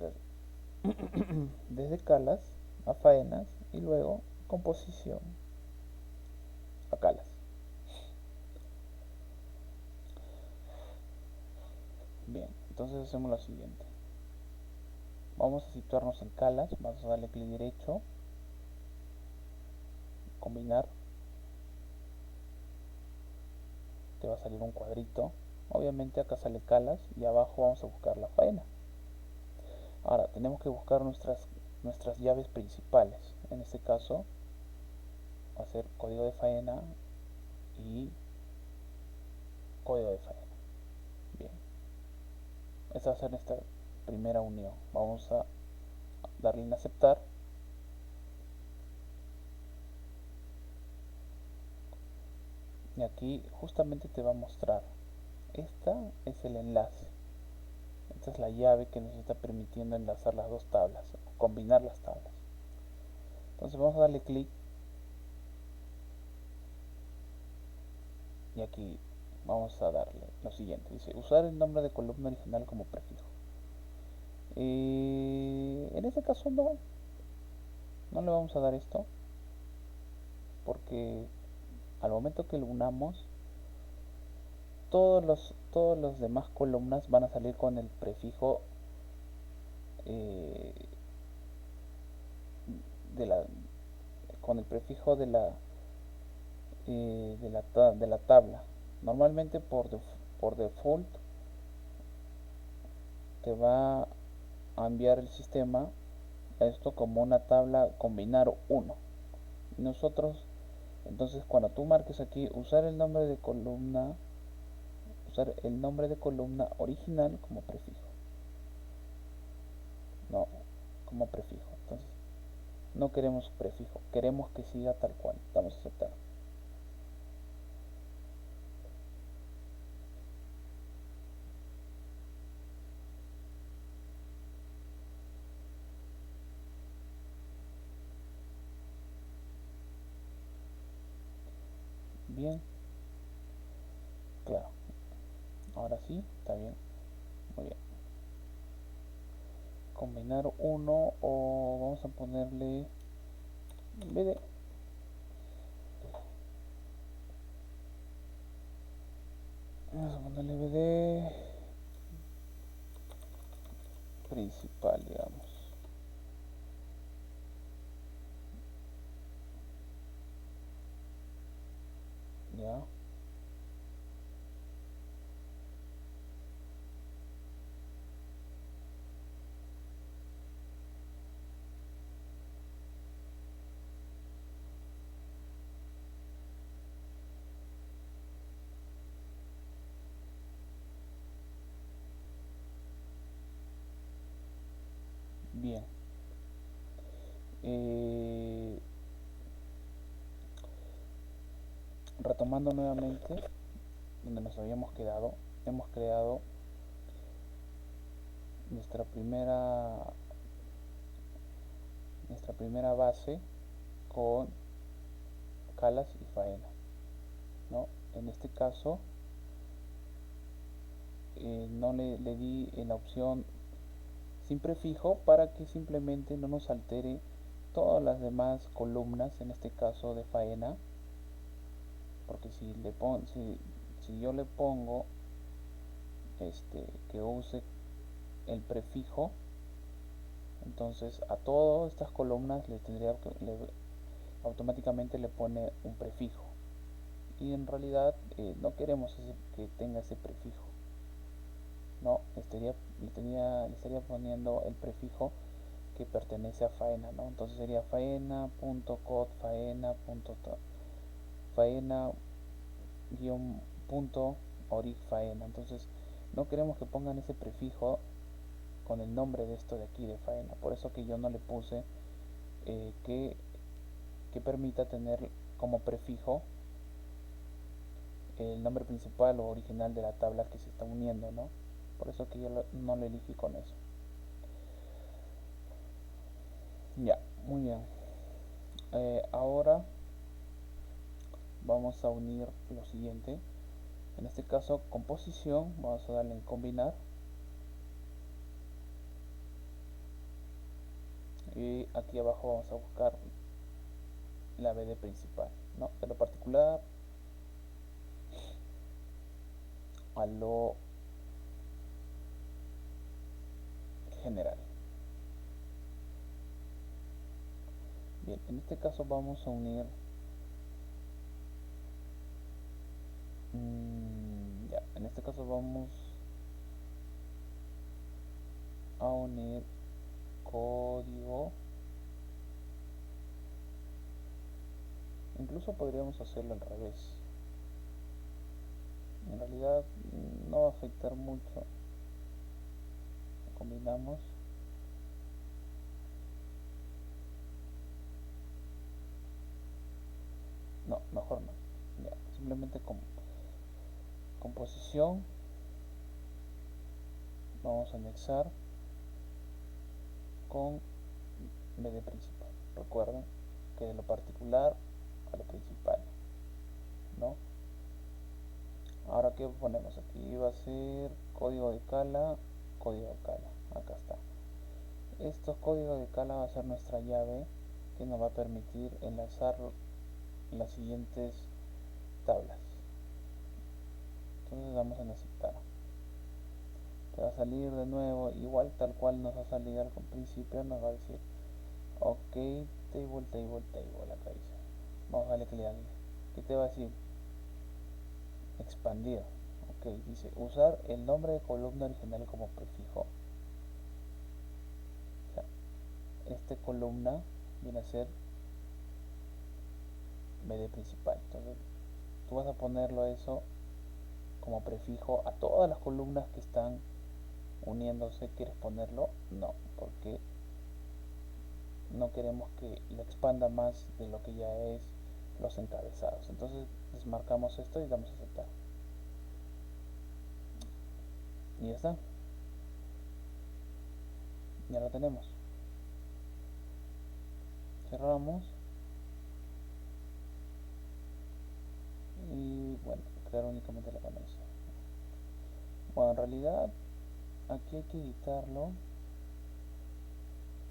desde calas a faenas y luego composición a calas. Bien, entonces hacemos lo siguiente. Vamos a situarnos en calas, vamos a darle clic derecho, combinar, te va a salir un cuadrito. Obviamente acá sale calas y abajo vamos a buscar la faena. Ahora tenemos que buscar nuestras llaves principales. En este caso va a ser código de faena y código de faena. Bien, esta va a ser nuestra primera unión. Vamos a darle en aceptar. Y aquí justamente te va a mostrar. Esta es el enlace. Esta es la llave que nos está permitiendo enlazar las dos tablas, o combinar las tablas. Entonces vamos a darle clic y aquí vamos a darle lo siguiente. Dice, usar el nombre de columna original como prefijo. En este caso no le vamos a dar esto porque al momento que lo unamos, todos los demás columnas van a salir con el prefijo eh, de la con el prefijo de la tabla. Normalmente por default te va a enviar el sistema esto como una tabla combinar uno. Y nosotros, entonces cuando tú marques aquí usar el nombre de columna, usar el nombre de columna original como prefijo. No, como prefijo. Entonces, no queremos prefijo, queremos que siga tal cual. Damos a aceptar. Bien, claro. Ahora sí, está bien. Muy bien. Combinar uno o vamos a ponerle en vez de vamos a ponerle BD principal, digamos. Ya. Bien. Eh, Retomando nuevamente donde nos habíamos quedado, hemos creado nuestra primera base con calas y faena, ¿no? En este caso no le di en la opción sin prefijo para que simplemente no nos altere todas las demás columnas, en este caso de faena, porque si yo le pongo que use el prefijo, entonces a todas estas columnas automáticamente le pone un prefijo y en realidad no queremos que tenga ese prefijo. No, le estaría poniendo el prefijo que pertenece a faena, ¿no? Entonces sería faena.cod, faena guión punto orig faena. Entonces no queremos que pongan ese prefijo con el nombre de esto de aquí de faena. Por eso que yo no le puse eh, que, que permita tener como prefijo el nombre principal o original de la tabla que se está uniendo, ¿no? Por eso que yo no lo elegí con eso. Ya, muy bien. Ahora vamos a unir lo siguiente. En este caso, composición, vamos a darle en combinar. Y aquí abajo vamos a buscar la BD principal, ¿no? De lo particular a lo general. Bien, en este caso vamos a unir ya, en este caso vamos a unir código. Incluso podríamos hacerlo al revés. En realidad no va a afectar mucho. Combinamos. No, mejor no. Ya, simplemente con composición vamos a anexar con BD principal. Recuerden que de lo particular a lo principal, ¿no? Ahora, ¿qué ponemos aquí? Va a ser código de cala, código de cala. Acá está. Estos códigos de cala va a ser nuestra llave que nos va a permitir enlazar las siguientes tablas. Entonces damos en aceptar. Te va a salir de nuevo, igual tal cual nos va a salir al principio, nos va a decir ok, table, acá dice. Vamos a darle clic aquí. ¿Qué te va a decir? Expandir. Ok, dice usar el nombre de columna original como prefijo. O sea, esta columna viene a ser BD principal. Entonces tú vas a ponerlo eso como prefijo a todas las columnas que están uniéndose. ¿Quieres ponerlo? No, porque no queremos que lo expanda más de lo que ya es los encabezados. Entonces desmarcamos esto y damos a aceptar. Y ya está. Ya lo tenemos. Cerramos. Y bueno, crear únicamente la conexión. Bueno, en realidad aquí hay que editarlo.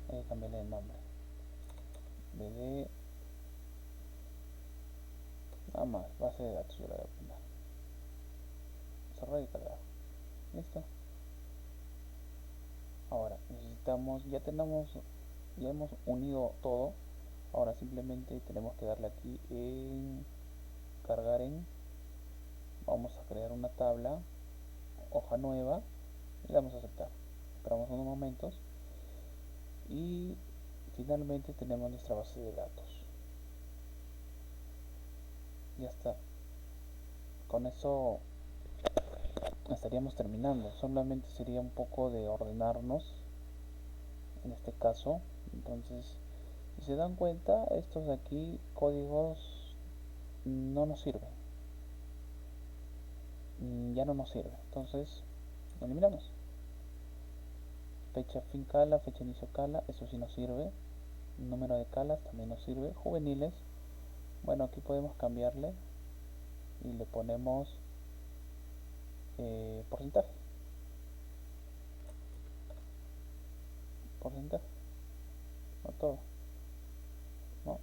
Hay que cambiarle el nombre. BD. Nada más, base de datos yo la voy a poner. Cerrar y cargar. Listo. Ahora necesitamos, ya hemos unido todo. Ahora simplemente tenemos que darle aquí en cargar en. Vamos a crear una tabla, hoja nueva, y le damos a aceptar. Esperamos unos momentos y finalmente tenemos nuestra base de datos. Ya está. Con eso estaríamos terminando. Solamente sería un poco de ordenarnos en este caso. Entonces, si se dan cuenta, estos de aquí códigos no nos sirven. Ya no nos sirve. Entonces, lo eliminamos. Fecha fin cala, fecha inicio cala, eso sí nos sirve. Número de calas también nos sirve. Juveniles, bueno, aquí podemos cambiarle y le ponemos porcentaje. Porcentaje, no todo, ¿no?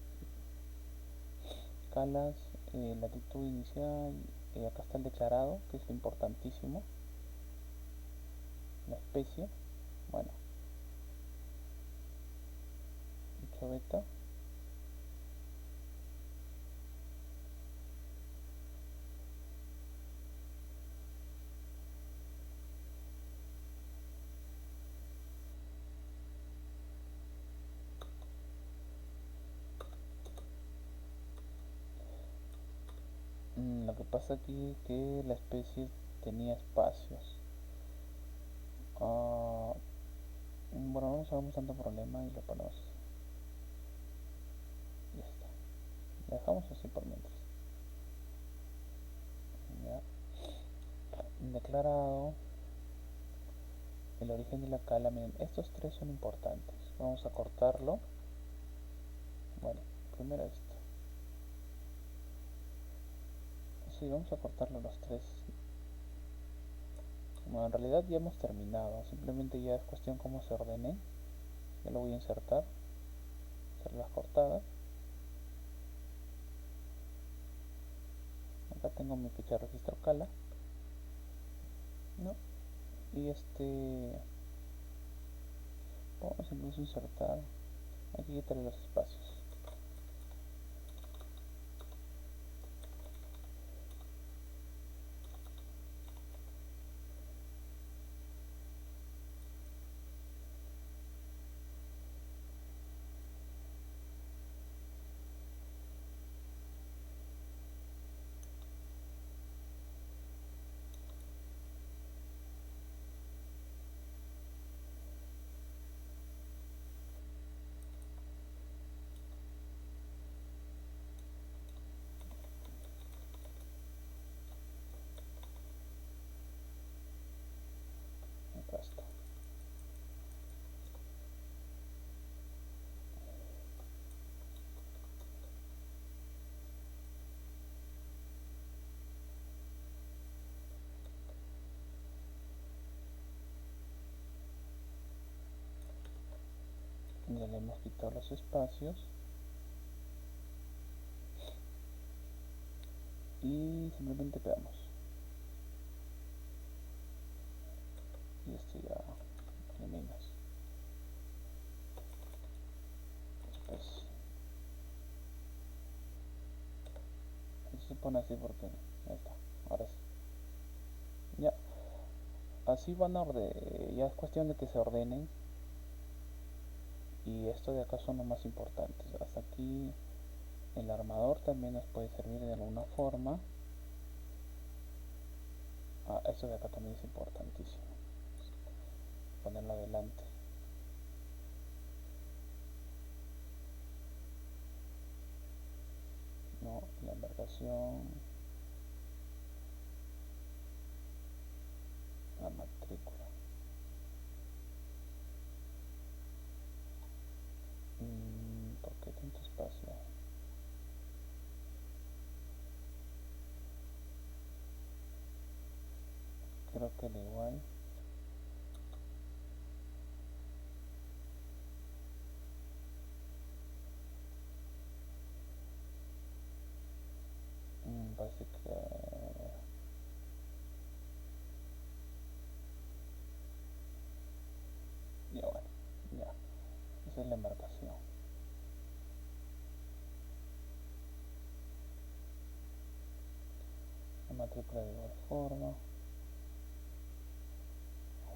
Calas, latitud inicial, acá está el declarado, que es lo importantísimo. La especie, bueno, 8 beta. Lo que pasa aquí es que la especie tenía espacios. Ah, bueno, no nos hagamos tanto problema y lo ponemos. Ya está. Lo dejamos así por mientras. Ya. Declarado. El origen de la cala, miren, estos tres son importantes. Vamos a cortarlo. Bueno, primero esto. vamos a cortarlo los tres. Bueno, en realidad ya hemos terminado, simplemente ya es cuestión cómo se ordene. Ya lo voy a insertar, hacer las cortadas. Acá tengo mi ficha de registro Cala, ¿no? Y vamos incluso a insertar, hay que quitarle los espacios. Acá está. Ya le hemos quitado los espacios y simplemente pegamos. Y esto ya eliminas. Después se pone así porque ya está. Ahora sí. Ya. Así van a ordenar. Ya es cuestión de que se ordenen. Y esto de acá son los más importantes. Hasta aquí el armador también nos puede servir de alguna forma. Esto de acá también es importantísimo. Ponerlo adelante. No, la embarcación. La matrícula. ¿Por qué tanto espacio? Creo que al igual. Parece que ya bueno, ya. Esa es la embarcación. La matrícula de igual forma.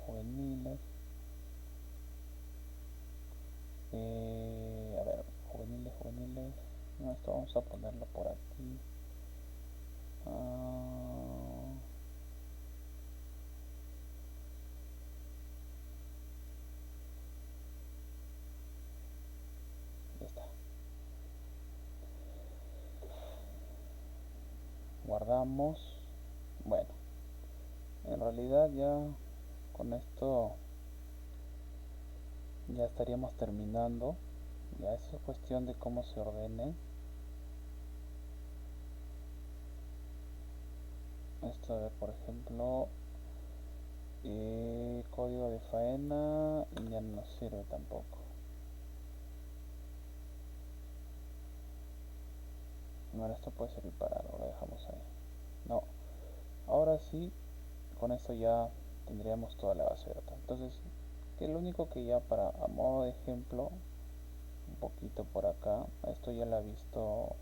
Juveniles. A ver, juveniles. No, esto vamos a ponerlo por aquí. Ya está. Guardamos. Bueno, en realidad ya con esto ya estaríamos terminando. Ya es cuestión de cómo se ordenen. Esto, a ver, por ejemplo, código de faena ya no nos sirve tampoco. Bueno, esto puede servir para algo, lo dejamos ahí. No, ahora sí, con esto ya tendríamos toda la base de datos. Entonces, que lo único que ya para a modo de ejemplo, un poquito por acá, esto ya lo ha visto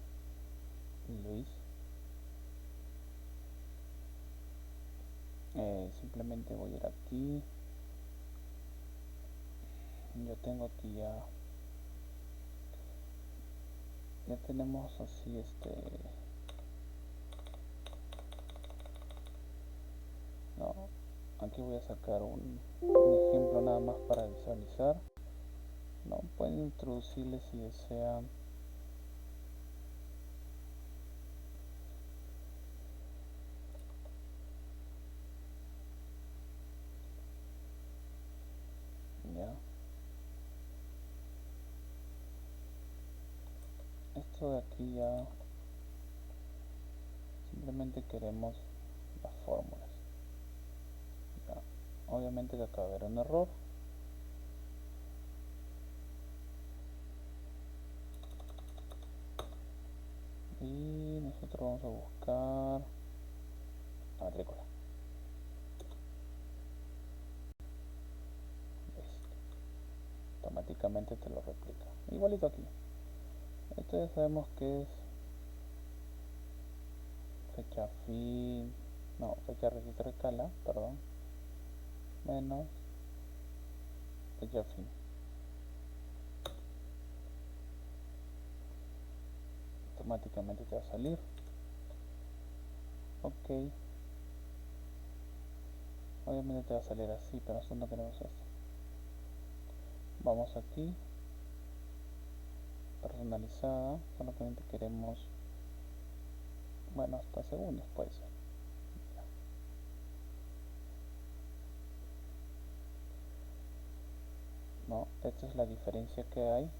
Luis. Simplemente voy a ir aquí. Yo tengo aquí ya tenemos así no, aquí voy a sacar un ejemplo nada más para visualizar. No, pueden introducirle si desean ya. Esto de aquí ya simplemente queremos las fórmulas. Ya. Obviamente que acá va a haber un error. Y nosotros vamos a buscar matrícula. Automáticamente te lo replica. Igualito aquí. Esto ya sabemos que es fecha fin, no, fecha registro de escala, perdón, menos fecha fin. Automáticamente te va a salir. Ok. Obviamente te va a salir así, pero nosotros no queremos esto. Vamos aquí, personalizada, solamente queremos, bueno, hasta segundos puede ser. No, esta es la diferencia que hay.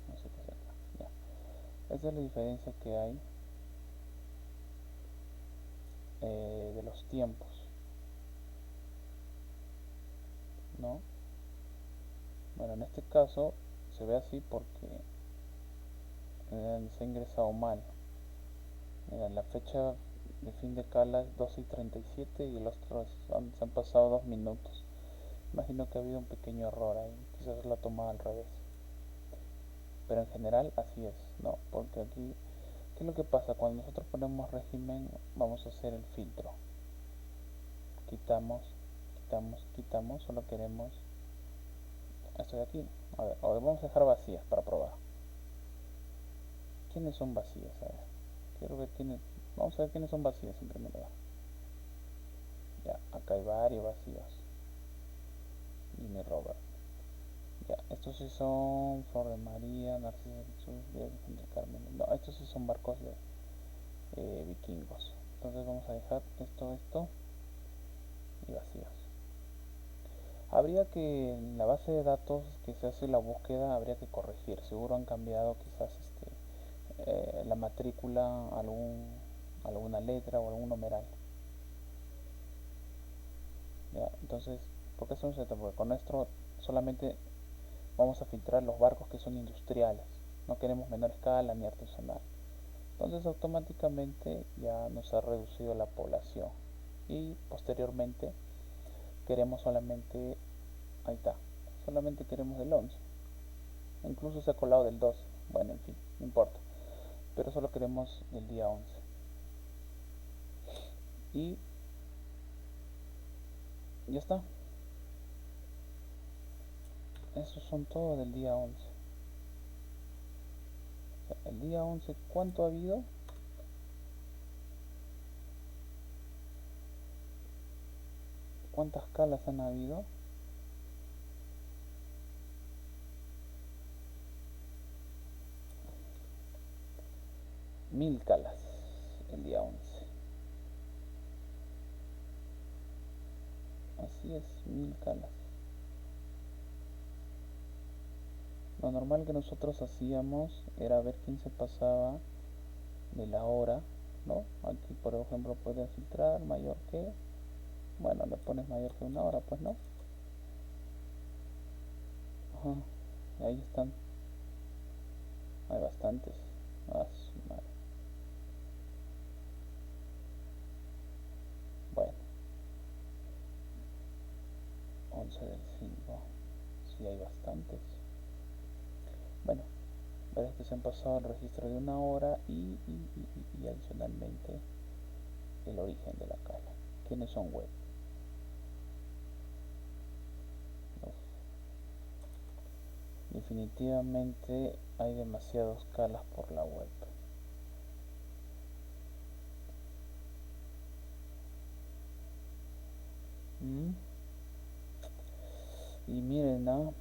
No sé qué es acá. Ya. Esta es la diferencia que hay de los tiempos, ¿no? Bueno, en este caso se ve así porque se ha ingresado mal. Mira, la fecha de fin de cala es 12:37 y los otros se han pasado 2 minutos. Imagino que ha habido un pequeño error ahí, quizás lo ha tomado al revés. Pero en general así es, ¿no? Porque aquí, ¿qué es lo que pasa? Cuando nosotros ponemos régimen, vamos a hacer el filtro. Quitamos, quitamos, quitamos, solo queremos esto de aquí. A ver, vamos a dejar vacías para probar. ¿Quiénes son vacías? A ver, quiero ver quiénes. Vamos a ver quiénes son vacías en primer lugar. Ya, acá hay varios vacíos. Jimmy Robert. Ya, estos sí son Flor de María, Narciso Jesús, Virgen del Carmen. No, estos sí son barcos de vikingos. Entonces vamos a dejar esto y vacíos. Habría que en la base de datos que se hace la búsqueda habría que corregir. Seguro han cambiado quizás la matrícula, alguna letra o algún numeral. ¿Ya? Entonces, ¿por qué hacemos esto? Porque con esto solamente vamos a filtrar los barcos que son industriales. No queremos menor escala ni artesanal. Entonces automáticamente ya nos ha reducido la población. Y posteriormente queremos solamente, ahí está, solamente queremos del 11. Incluso se ha colado del 12. Bueno, en fin, no importa. Pero solo queremos del día 11. Y ya está. Esos son todos del día 11. O sea, el día 11, ¿cuánto ha habido? ¿Cuántas calas han habido? 1000 calas el día 11. Así es, 1000 calas. Lo normal que nosotros hacíamos era ver quién se pasaba de la hora, ¿no? Aquí, por ejemplo, puedes filtrar mayor que, bueno, le pones mayor que una hora, pues, ¿no? Ajá, y ahí están, hay bastantes. Ah, madre. Bueno, 11 del 5, sí hay bastantes. Bueno, verás que se han pasado el registro de una hora y adicionalmente el origen de la cala. ¿Quiénes son web? Uf. Definitivamente hay demasiados calas por la web. ¿Mm? Y miren, ¿no?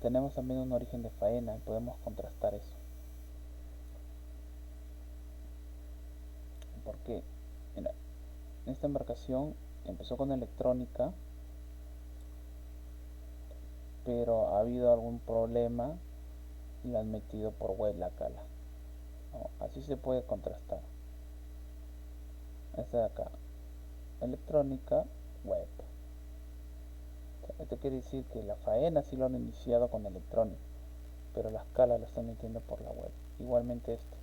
Tenemos también un origen de faena y podemos contrastar eso. Porque, mira, esta embarcación empezó con electrónica, pero ha habido algún problema y la han metido por web la cala. ¿no? Así se puede contrastar. Esta de acá, electrónica, web. Esto quiere decir que la faena sí lo han iniciado con electrónica, pero la escala la están metiendo por la web. Igualmente este.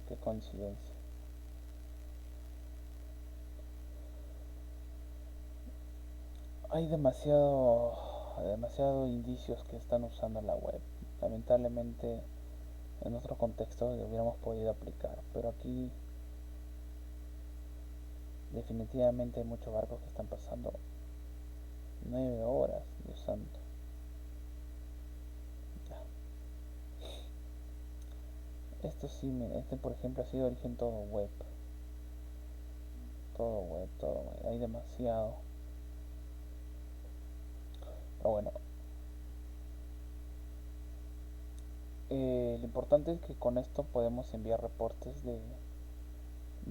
Qué coincidencia. Hay demasiado indicios que están usando la web. Lamentablemente en otro contexto hubiéramos podido aplicar, pero aquí definitivamente hay muchos barcos que están pasando 9 horas, Dios santo. Ya. Esto sí, este por ejemplo ha sido origen todo web. Todo web, todo web. Hay demasiado. Pero bueno, lo importante es que con esto podemos enviar reportes de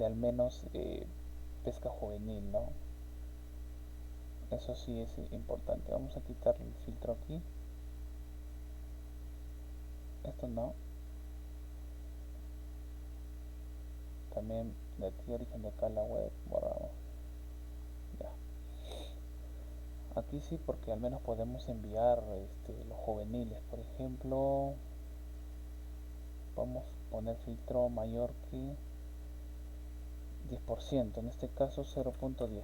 al menos pesca juvenil, ¿no? Eso sí es importante. Vamos a quitar el filtro aquí. Esto no. También de aquí origen de acá la web. Borramos. Ya. Aquí sí porque al menos podemos enviar los juveniles. Por ejemplo, vamos a poner filtro mayor que 10%. En este caso 0.10,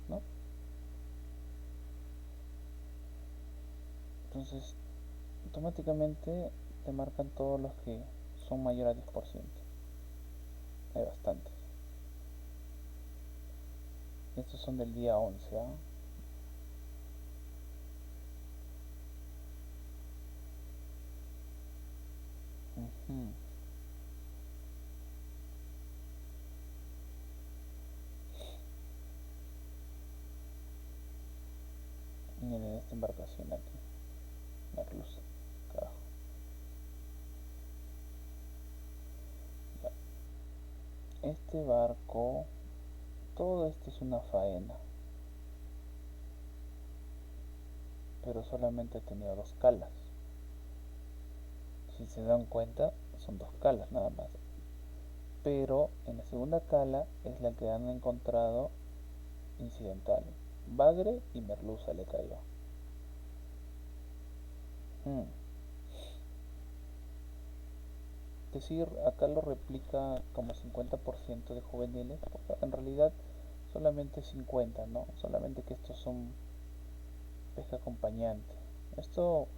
¿no? Entonces automáticamente te marcan todos los que son mayor a 10%. Hay bastantes. Estos son del día 11, ¿ah? Ujú. Miren esta embarcación aquí, Merluza, carajo. Ya. Este barco, todo esto es una faena, pero solamente ha tenido dos calas. Si se dan cuenta, son dos calas nada más. Pero en la segunda cala es la que han encontrado incidental. Bagre y merluza le cayó. Hmm. Es decir, acá lo replica como 50% de juveniles, porque en realidad solamente 50, ¿no? Solamente que estos son pesca acompañante. Esto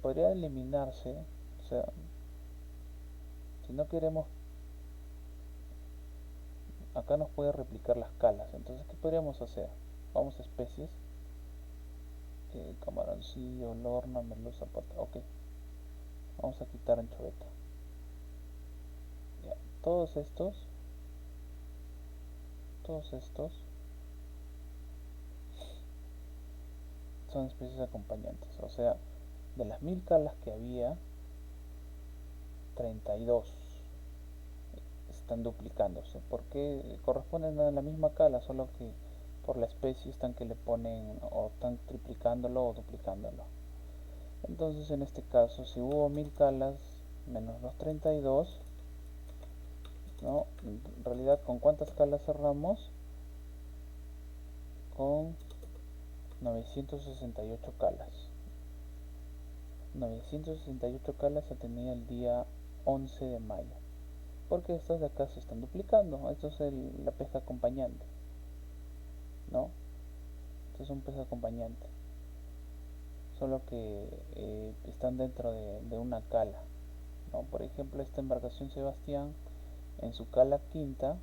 podría eliminarse, o sea, si no queremos, acá nos puede replicar las calas. Entonces, ¿qué podríamos hacer? Vamos a especies, camaroncillo, lorna, merluza, pata. Ok, vamos a quitar anchoveta. Ya. Todos estos son especies acompañantes. O sea, de las 1000 calas que había, 32 están duplicándose. Porque corresponden a la misma cala, solo que por la especie están que le ponen o están triplicándolo o duplicándolo. Entonces en este caso, si hubo 1000 calas menos los 32, ¿no? En realidad, ¿con cuántas calas cerramos? Con 968 calas. 968 calas se tenía el día 11 de mayo. Porque estos de acá se están duplicando. Esto es la pesca acompañante, ¿no? Esto es un pez acompañante. Solo que están dentro de una cala, ¿no? Por ejemplo, esta embarcación Sebastián, en su cala quinta,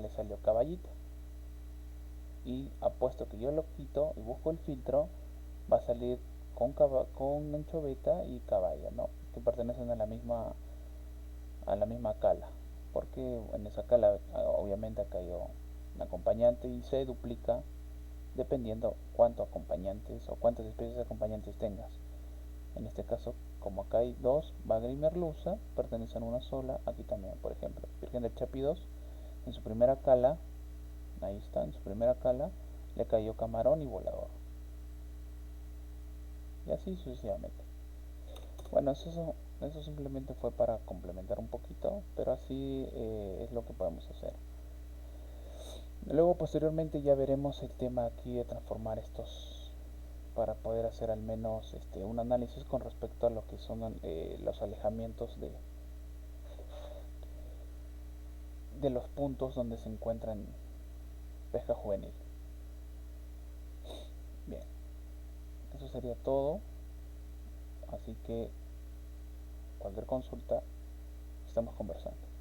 le salió caballito. Y apuesto que yo lo quito y busco el filtro, va a salir con anchoveta y caballa, ¿no? Que pertenecen a la misma cala. Porque en esa cala obviamente ha caído un acompañante y se duplica dependiendo cuántos acompañantes o cuántas especies acompañantes tengas. En este caso, como acá hay dos, bagre y merluza, pertenecen a una sola. Aquí también, por ejemplo, Virgen del Chapi 2, en su primera cala, ahí está, en su primera cala, le cayó camarón y volador. Y así sucesivamente. Bueno, eso simplemente fue para complementar un poquito, pero así es lo que podemos hacer. Luego posteriormente ya veremos el tema aquí de transformar estos para poder hacer al menos un análisis con respecto a lo que son los alejamientos de los puntos donde se encuentran pesca juvenil. Bien, eso sería todo, así que cualquier consulta estamos conversando.